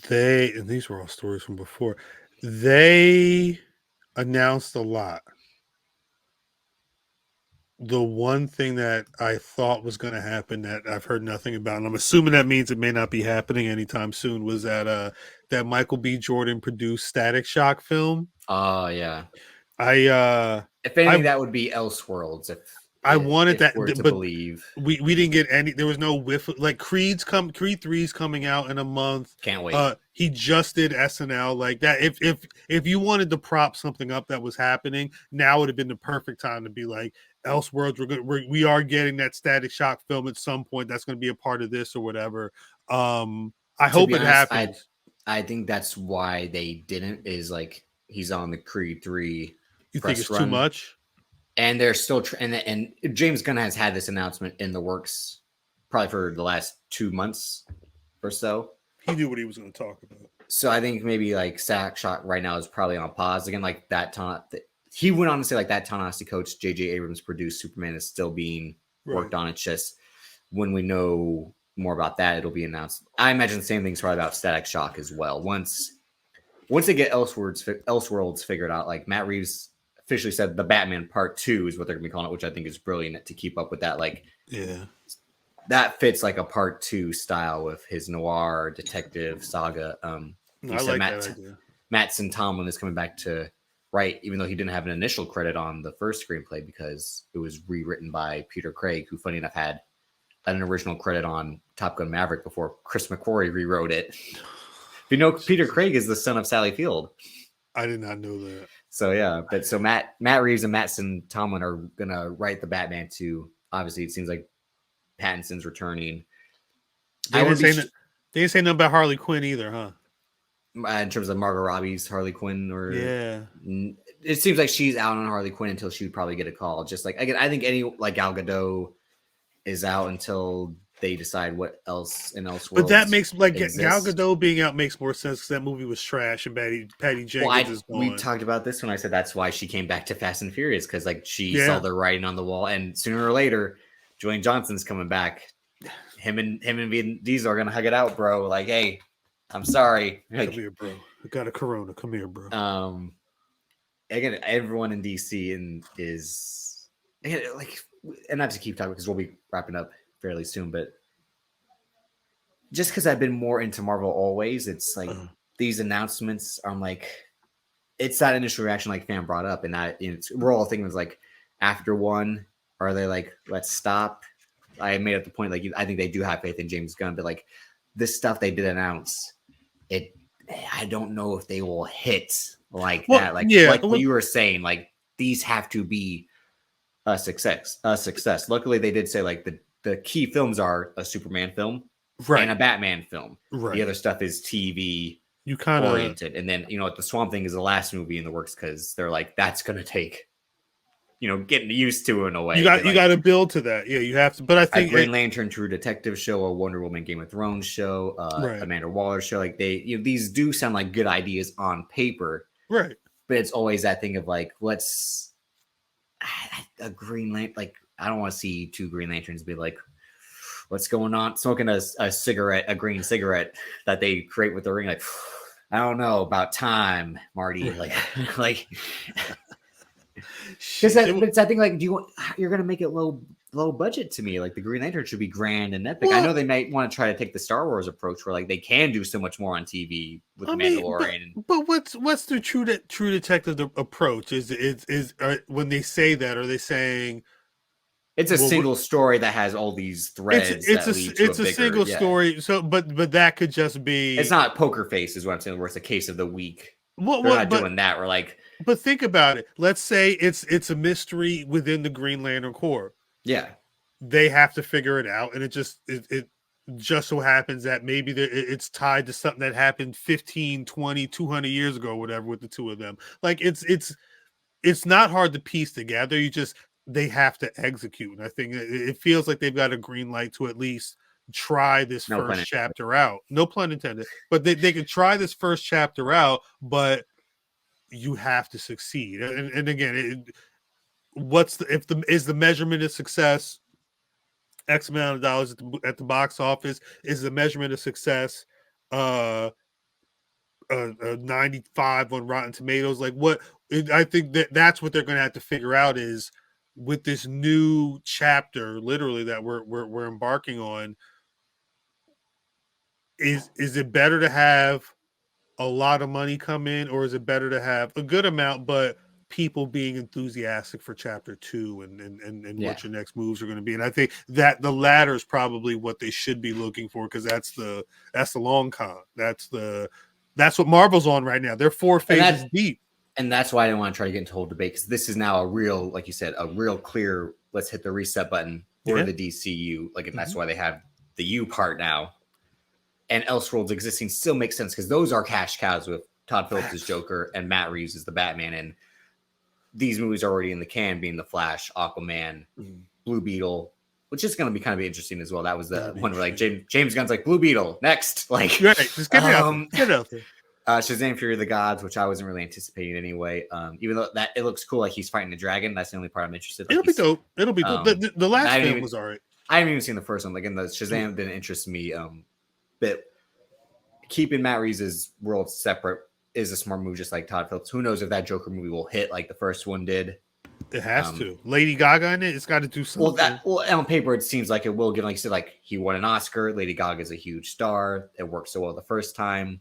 and these were all stories from before. They announced a lot. The one thing that I thought was going to happen that I've heard nothing about, and I'm assuming that means it may not be happening anytime soon, was that Michael B. Jordan produced Static Shock film. Oh yeah. If anything, that would be Elseworlds. I wanted that, to but believe we didn't get any. There was no whiff. Like Creed 3's coming out in a month. Can't wait. He just did SNL like that. If you wanted to prop something up that was happening, now would have been the perfect time to be like, Elseworlds. We are getting that Static Shock film at some point. That's going to be a part of this or whatever. I hope it happens. I think that's why they didn't. Is like he's on the Creed 3. You think it's too much? And they're still and James Gunn has had this announcement in the works probably for the last 2 months or so. He knew what he was going to talk about. So I think maybe like Static Shock right now is probably on pause again. Like that he went on to say like that Ta-Nehisi Coates J.J. Abrams produced Superman is still being worked on. It's just when we know more about that, it'll be announced. I imagine the same thing's probably about Static Shock as well. Once they get Elseworlds figured out, like Matt Reeves officially said the Batman Part 2 is what they're gonna be calling it, which I think is brilliant to keep up with that. Like, yeah, that fits like a Part 2 style with his noir detective saga. I like that idea. Mattson Tomlin is coming back to write, even though he didn't have an initial credit on the first screenplay because it was rewritten by Peter Craig, who, funny enough, had an original credit on Top Gun Maverick before Chris McQuarrie rewrote it. You know, Peter Craig is the son of Sally Field. I did not know that. So yeah, but so Matt Reeves and Mattson Tomlin are gonna write the Batman 2. Obviously, it seems like Pattinson's returning. They didn't say nothing about Harley Quinn either, huh? In terms of Margot Robbie's Harley Quinn, or yeah, it seems like she's out on Harley Quinn until she would probably get a call. Just like again, I think any like Gal Gadot is out until they decide what else in Elseworlds. But that makes like Gal Gadot being out makes more sense because that movie was trash and Patty Jenkins is gone. We talked about this when I said that's why she came back to Fast and Furious, because like she saw the writing on the wall, and sooner or later, Dwayne Johnson's coming back. Him and Vin Diesel are gonna hug it out, bro. Like, hey, I'm sorry. Like, come here, bro. I got a corona. Come here, bro. Again, everyone in DC is again, like, and not to keep talking because we'll be wrapping up fairly soon, but just because I've been more into Marvel always, it's like these announcements, I'm like, it's that initial reaction like Fam brought up, and that we're all thinking was like, after one, are they like, let's stop? I made up the point, like, I think they do have faith in James Gunn, but like this stuff they did announce, I don't know if they will hit like that. Like, like what you were saying, like these have to be a success. Luckily, they did say like the key films are a Superman film and a Batman film. Right. The other stuff is TV oriented. And then, the Swamp Thing is the last movie in the works because they're like, that's going to take, getting used to in a way. You got to build to that. Yeah, you have to. But I think a Green Lantern True Detective show, a Wonder Woman Game of Thrones show, Amanda Waller show. Like these do sound like good ideas on paper. Right. But it's always that thing of like, let's a Green Lantern. Like, I don't want to see two Green Lanterns be like, what's going on? Smoking a cigarette, a green cigarette that they create with the ring. Like, I don't know about time, Marty. Like, because I think like, you're gonna make it low budget to me. Like the Green Lantern should be grand and epic. I know they might want to try to take the Star Wars approach where like they can do so much more on TV with Mandalorian. But what's the true detective approach? Is when they say that, are they saying it's a single story that has all these threads? It's a single story. So, but that could just be. It's not Poker Face, is what I'm saying. Where it's a case of the week. What? They're not doing that. We're like, but think about it. Let's say it's a mystery within the Green Lantern Corps. yeah, they have to figure it out, and it just so happens that maybe it's tied to something that happened 15, 20, 200 years ago, whatever, with the two of them. Like it's not hard to piece together. They have to execute, and I think it feels like they've got a green light to at least try this first chapter out. No pun intended. But they can try this first chapter out, but you have to succeed. And again, is the measurement of success X amount of dollars at the box office? Is the measurement of success 95 on Rotten Tomatoes? Like I think that's what they're going to have to figure out is with this new chapter, literally, that we're embarking on. Is it better to have a lot of money come in, or is it better to have a good amount but people being enthusiastic for chapter 2 and what your next moves are going to be? And I think that the latter is probably what they should be looking for, because that's the long con. That's what Marvel's on right now. They're 4 phases deep. And that's why I didn't want to try to get into a whole debate, because this is now a real, like you said, a real clear, let's hit the reset button for the DCU. Like, and that's why they have the U part now. And Elseworlds existing still makes sense, because those are cash cows with Todd Phillips as Joker and Matt Reeves as the Batman. And these movies are already in the can, being The Flash, Aquaman, Blue Beetle, which is going to be kind of interesting as well. That was the one where like James Gunn's like, Blue Beetle next, like right, just get out there. Shazam! Fury of the Gods, which I wasn't really anticipating anyway. Even though that it looks cool, like he's fighting the dragon. That's the only part I'm interested. Like, It'll be dope. It'll be dope. The last film was all right. I haven't even seen the first one. Like, in the Shazam didn't interest me. But keeping Matt Reeves' world separate is a smart move, just like Todd Phillips. Who knows if that Joker movie will hit like the first one did? It has to. Lady Gaga in it. It's got to do something. Well, on paper, it seems like it will. Given, like you said, like he won an Oscar. Lady Gaga is a huge star. It worked so well the first time.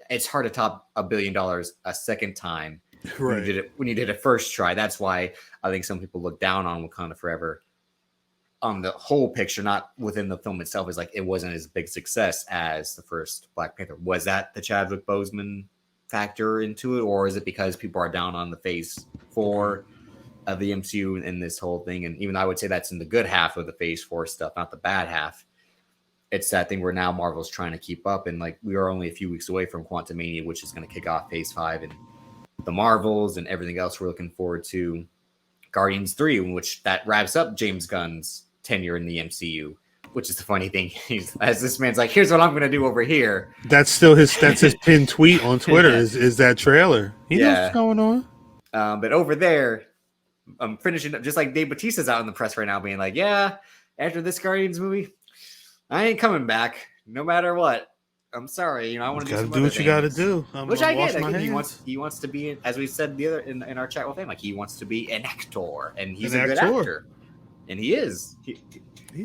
It's hard to top $1 billion a second time. Right. When you did it first try. That's why I think some people look down on Wakanda Forever. On the whole picture, not within the film itself, is like it wasn't as big success as the first Black Panther. Was that the Chadwick Boseman factor into it, or is it because people are down on the phase 4 of the MCU in this whole thing? And even I would say that's in the good half of the phase 4 stuff, not the bad half. It's that thing where now Marvel's trying to keep up, and like we are only a few weeks away from Quantumania, which is going to kick off phase 5, and the Marvels and everything else we're looking forward to. Guardians 3, in which that wraps up James Gunn's tenure in the MCU, which is the funny thing. As this man's like, here's what I'm going to do over here. That's still his pinned tweet on Twitter is that trailer. He knows what's going on. But over there, I'm finishing up, just like Dave Bautista's out in the press right now being like, yeah, after this Guardians movie, I ain't coming back no matter what. I'm sorry, I want to do what you got to do. Which I get. Like, he wants to be, as we said the other in our chat with him, like he wants to be an actor, and he's a good actor, and he is.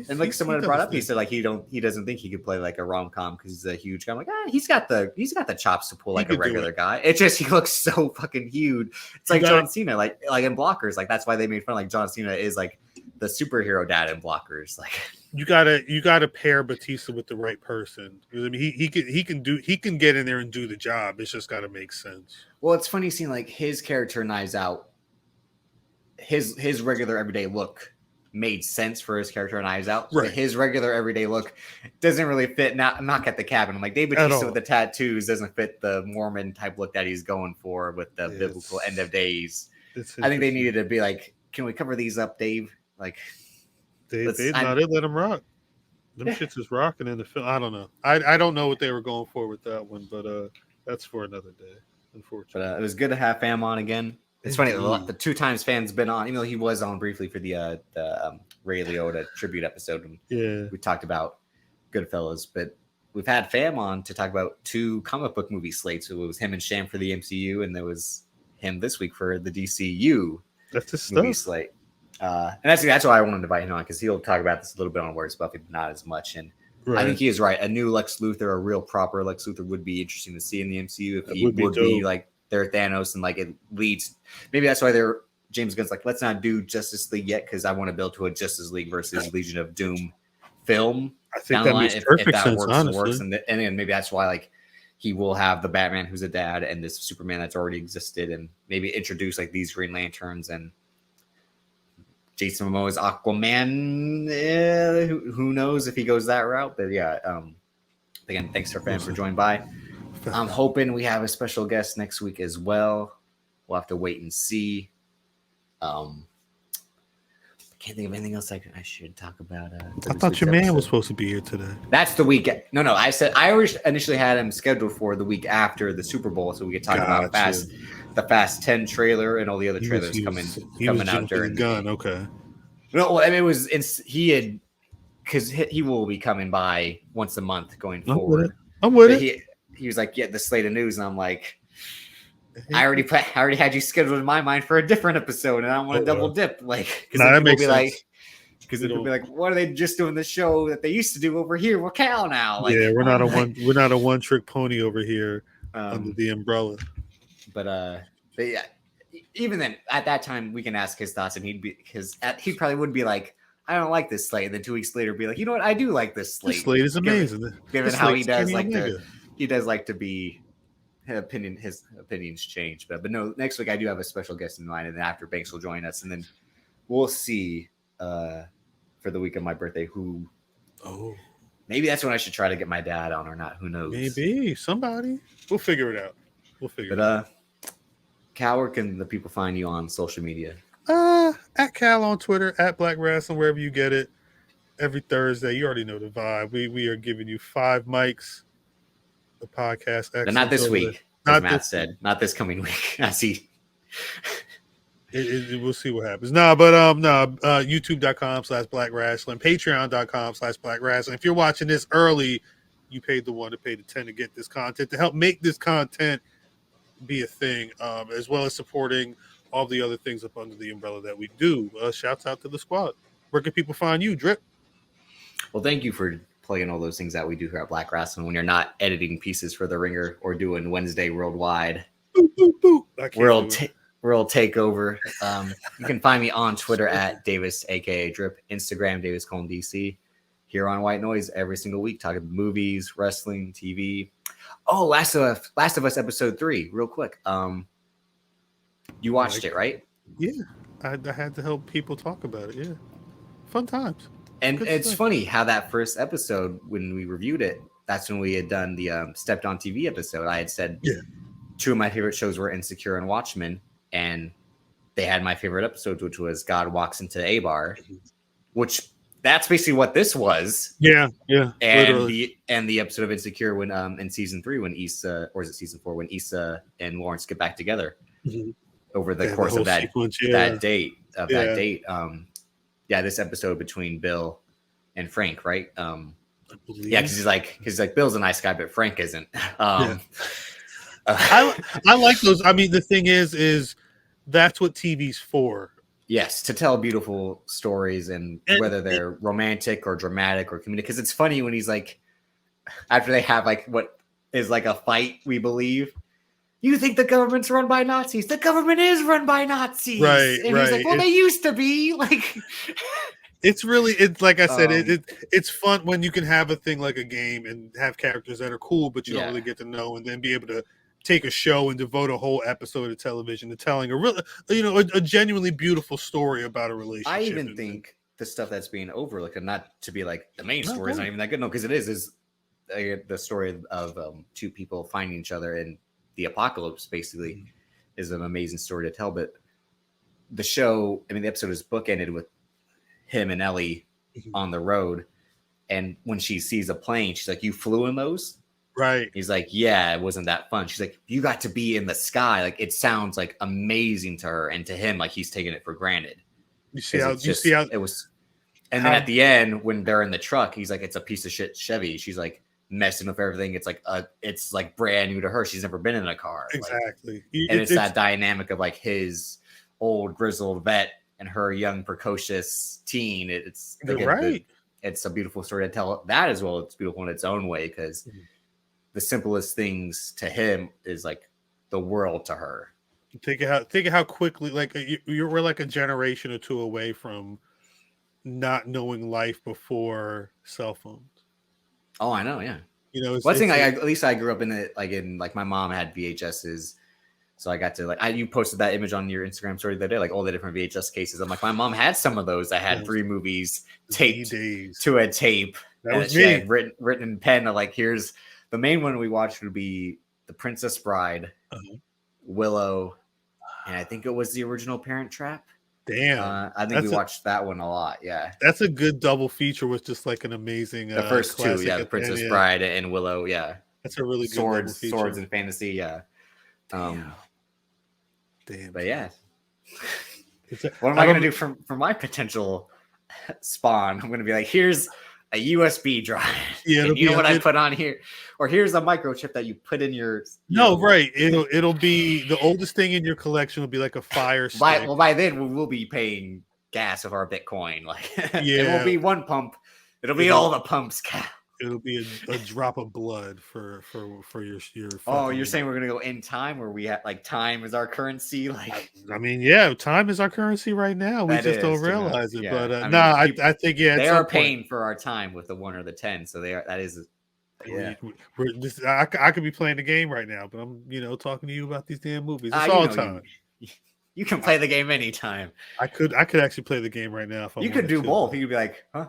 And like someone had brought up, he said like he doesn't think he could play like a rom-com because he's a huge guy. I'm like, he's got the chops to pull like a regular guy. It's just he looks so fucking huge. It's like John Cena, like in Blockers. Like that's why they made fun. Like John Cena is like the superhero dad in Blockers. Like you gotta pair Batista with the right person. I mean, he can get in there and do the job. It's just got to make sense. Well, it's funny seeing like his character Knives Out. His regular everyday look made sense for his character in Knives Out. Right. His regular everyday look doesn't really fit. Knock at the Cabin. I'm like, Dave Bautista with the tattoos doesn't fit the Mormon type look that he's going for with the biblical end of days. I think they needed to be like, can we cover these up, Dave? Like, they let him rock. Them shits is rocking in the film. I don't know. I don't know what they were going for with that one, but that's for another day, unfortunately. But it was good to have Fam on again. It's funny, the 2 times Fam's been on, even though he was on briefly for the Ray Liotta tribute episode. We talked about Goodfellas, but we've had Fam on to talk about 2 comic book movie slates. So it was him and Sham for the MCU, and there was him this week for the DCU. That's his movie stuff. Slate. And that's why I wanted to invite him on, because he'll talk about this a little bit on Words Buffy, but not as much. And I think he is right. A new Lex Luthor, a real proper Lex Luthor, would be interesting to see in the MCU if he would be like their Thanos, and like it leads. Maybe that's why James Gunn's like, let's not do Justice League yet, because I want to build to a Justice League versus Legion of Doom film. I think that makes perfect sense. Honestly, and then maybe that's why like he will have the Batman who's a dad and this Superman that's already existed, and maybe introduce like these Green Lanterns and Jason Momoa's Aquaman. Who knows if he goes that route? But yeah, again, thanks to our fans for joining by. I'm hoping we have a special guest next week as well. We'll have to wait and see. I can't think of anything else I should talk about. I thought your man was supposed to be here today. That's the week. No. I said I initially had him scheduled for the week after the Super Bowl, so we could talk about the Fast 10 trailer and all the other trailers coming out during the gun. Okay. No, well, I mean, because he will be coming by once a month going forward. I'm with it. He was like, "Yeah, the slate of news," and I'm like, I already had you scheduled in my mind for a different episode, and I don't want to double dip, like, because that makes sense. Because it'll be like, what are they just doing the show that they used to do over here with Cal now? Like, yeah, we're not a one trick pony over here under the umbrella. But yeah, even then, at that time, we can ask his thoughts, and he probably would be like, I don't like this slate, and then 2 weeks later, be like, you know what, I do like this slate. This slate is amazing. Given how he does like to be. His opinions change, but no. Next week I do have a special guest in mind, and then after Banks will join us, and then we'll see for the week of my birthday who. Oh, maybe that's when I should try to get my dad on or not. Who knows? Maybe somebody. We'll figure it out. Cal, where can the people find you on social media? At Cal on Twitter, at Black Wrestling, wherever you get it. Every Thursday, you already know the vibe. We are giving you 5 mics. The podcast. But not this week, as Matt said. Not this coming week. I see. We'll see what happens. YouTube.com/Black Wrestling, Patreon.com/Black Wrestling. If you're watching this early, you paid the $1 to pay the $10 to get this content, to help make this content be a thing, as well as supporting all the other things up under the umbrella that we do. Shouts out to the squad. Where can people find you, Drip? Well, thank you for playing all those things that we do here at Black Wrestling when you're not editing pieces for the Ringer or doing Wednesday Worldwide World Takeover. You can find me on Twitter at Davis, aka Drip, Instagram Davis Colin DC. Here on White Noise every single week, talking movies, wrestling, TV. Oh, Last of Us episode 3, real quick. You watched it, right? Yeah, I had to help people talk about it. Yeah, fun times. And it's funny how that first episode, when we reviewed it, that's when we had done the Stepped on TV episode. I had said 2 of my favorite shows were Insecure and Watchmen, and they had my favorite episodes, which was God Walks into a Bar, which that's basically what this was. Yeah. And literally. the episode of Insecure when in season 3 when Issa, or is it season 4 when Issa and Lawrence get back together over the course of that date. This episode between Bill and Frank, right? Because he's like Bill's a nice guy, but Frank isn't. I like those. I mean, the thing is that's what TV's for. Yes, to tell beautiful stories, and whether they're romantic or dramatic or comedic. Because it's funny when he's like, after they have like what is like a fight, we believe. You think the government's run by Nazis? The government is run by Nazis. Right. And he's like, well, they used to be. Like, it's like I said, it's fun when you can have a thing like a game and have characters that are cool, but you don't really get to know, and then be able to take a show and devote a whole episode of television to telling a genuinely beautiful story about a relationship. I even think the stuff that's being overlooked, and not to be like the main story is not even that good. No, because it is the story of 2 people finding each other in the apocalypse, basically, is an amazing story to tell. But the show, I mean, the episode is bookended with him and Ellie on the road, and when she sees a plane, she's like, "You flew in those?" Right. He's like, "Yeah, it wasn't that fun." She's like, "You got to be in the sky." Like, it sounds like amazing to her, and to him, like he's taking it for granted. You see how it was. And then at the end, when they're in the truck, he's like, "It's a piece of shit Chevy." She's like messing with everything. It's like brand new to her. She's never been in a car. Exactly. And it's that dynamic of like his old grizzled vet and her young precocious teen. It's a beautiful story to tell that as well. It's beautiful in its own way, because the simplest things to him is like the world to her. Think of how quickly, like we're like a generation or 2 away from not knowing life before cell phones. Oh, I know. Yeah. You know, one thing at least I grew up in it, like my mom had VHSs, so I got to you posted that image on your Instagram story the other day, like all the different VHS cases. I'm like, my mom had some of those that had 3 movies taped to a tape. That was she had written in pen. Like, here's the main one we watched would be The Princess Bride, Willow, and I think it was the original Parent Trap. Damn, I think we watched that one a lot. Yeah, that's a good double feature with just like an amazing. The first 2, The Princess Bride and Willow. Yeah, that's a really good swords and fantasy. Yeah. Damn. But yeah, what am I going to do for my potential spawn? I'm going to be like, here's a USB drive. Yeah, you know what I put on here, or here's a microchip that you put in your. Right. It'll be the oldest thing in your collection. Will be like a Fire Stick. By then we will be paying gas with our Bitcoin. Like, it won't be one pump. It'll be all the pumps. It'll be a drop of blood for your. Oh, you're saying we're gonna go in time, where we have time is our currency? Like, I mean, yeah, time is our currency right now. We just don't realize it. Yeah. But I think they are paying for our time with the 1 or the 10. So they are. That is. Yeah, I could be playing the game right now, but I'm talking to you about these damn movies. It's all time. You can play the game anytime. I could actually play the game right now. If you could do both. You could be like, huh?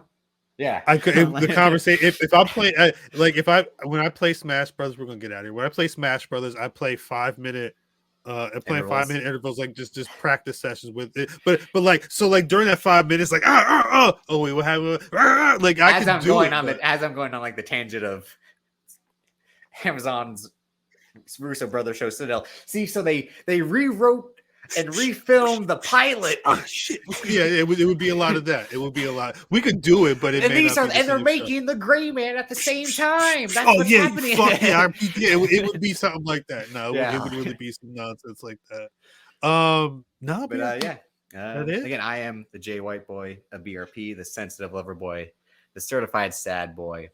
Yeah, I could. The conversation. If I'm playing, when I play Smash Brothers, we're gonna get out of here. When I play Smash Brothers, I play 5-minute. I'm playing 5-minute intervals, like just practice sessions with it. But during that 5 minutes, oh wait, what happened? Like as I'm going on the tangent of Amazon's Russo Brothers show Citadel. See, so they rewrote and refilmed the pilot. Oh shit! Yeah, it would be a lot of that. It would be a lot. We could do it, but they're making the Gray Man at the same time. That's what's happening. It would be something like that. No, it would really be some nonsense like that. Again, I am the Jay White Boy of BRP, the sensitive lover boy, the certified sad boy,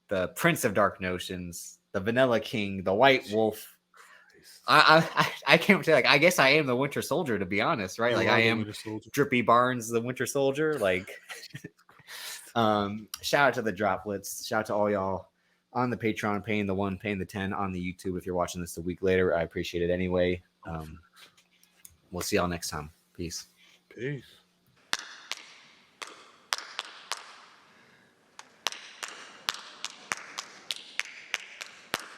the Prince of Dark Notions, the Vanilla King, the White Wolf. I can't say I guess I am the Winter Soldier, to be honest, right? Like I am Drippy Barnes, the Winter Soldier. Like, shout out to the droplets. Shout out to all y'all on the Patreon, paying the 1, paying the 10 on the YouTube. If you're watching this a week later, I appreciate it anyway. We'll see y'all next time. Peace.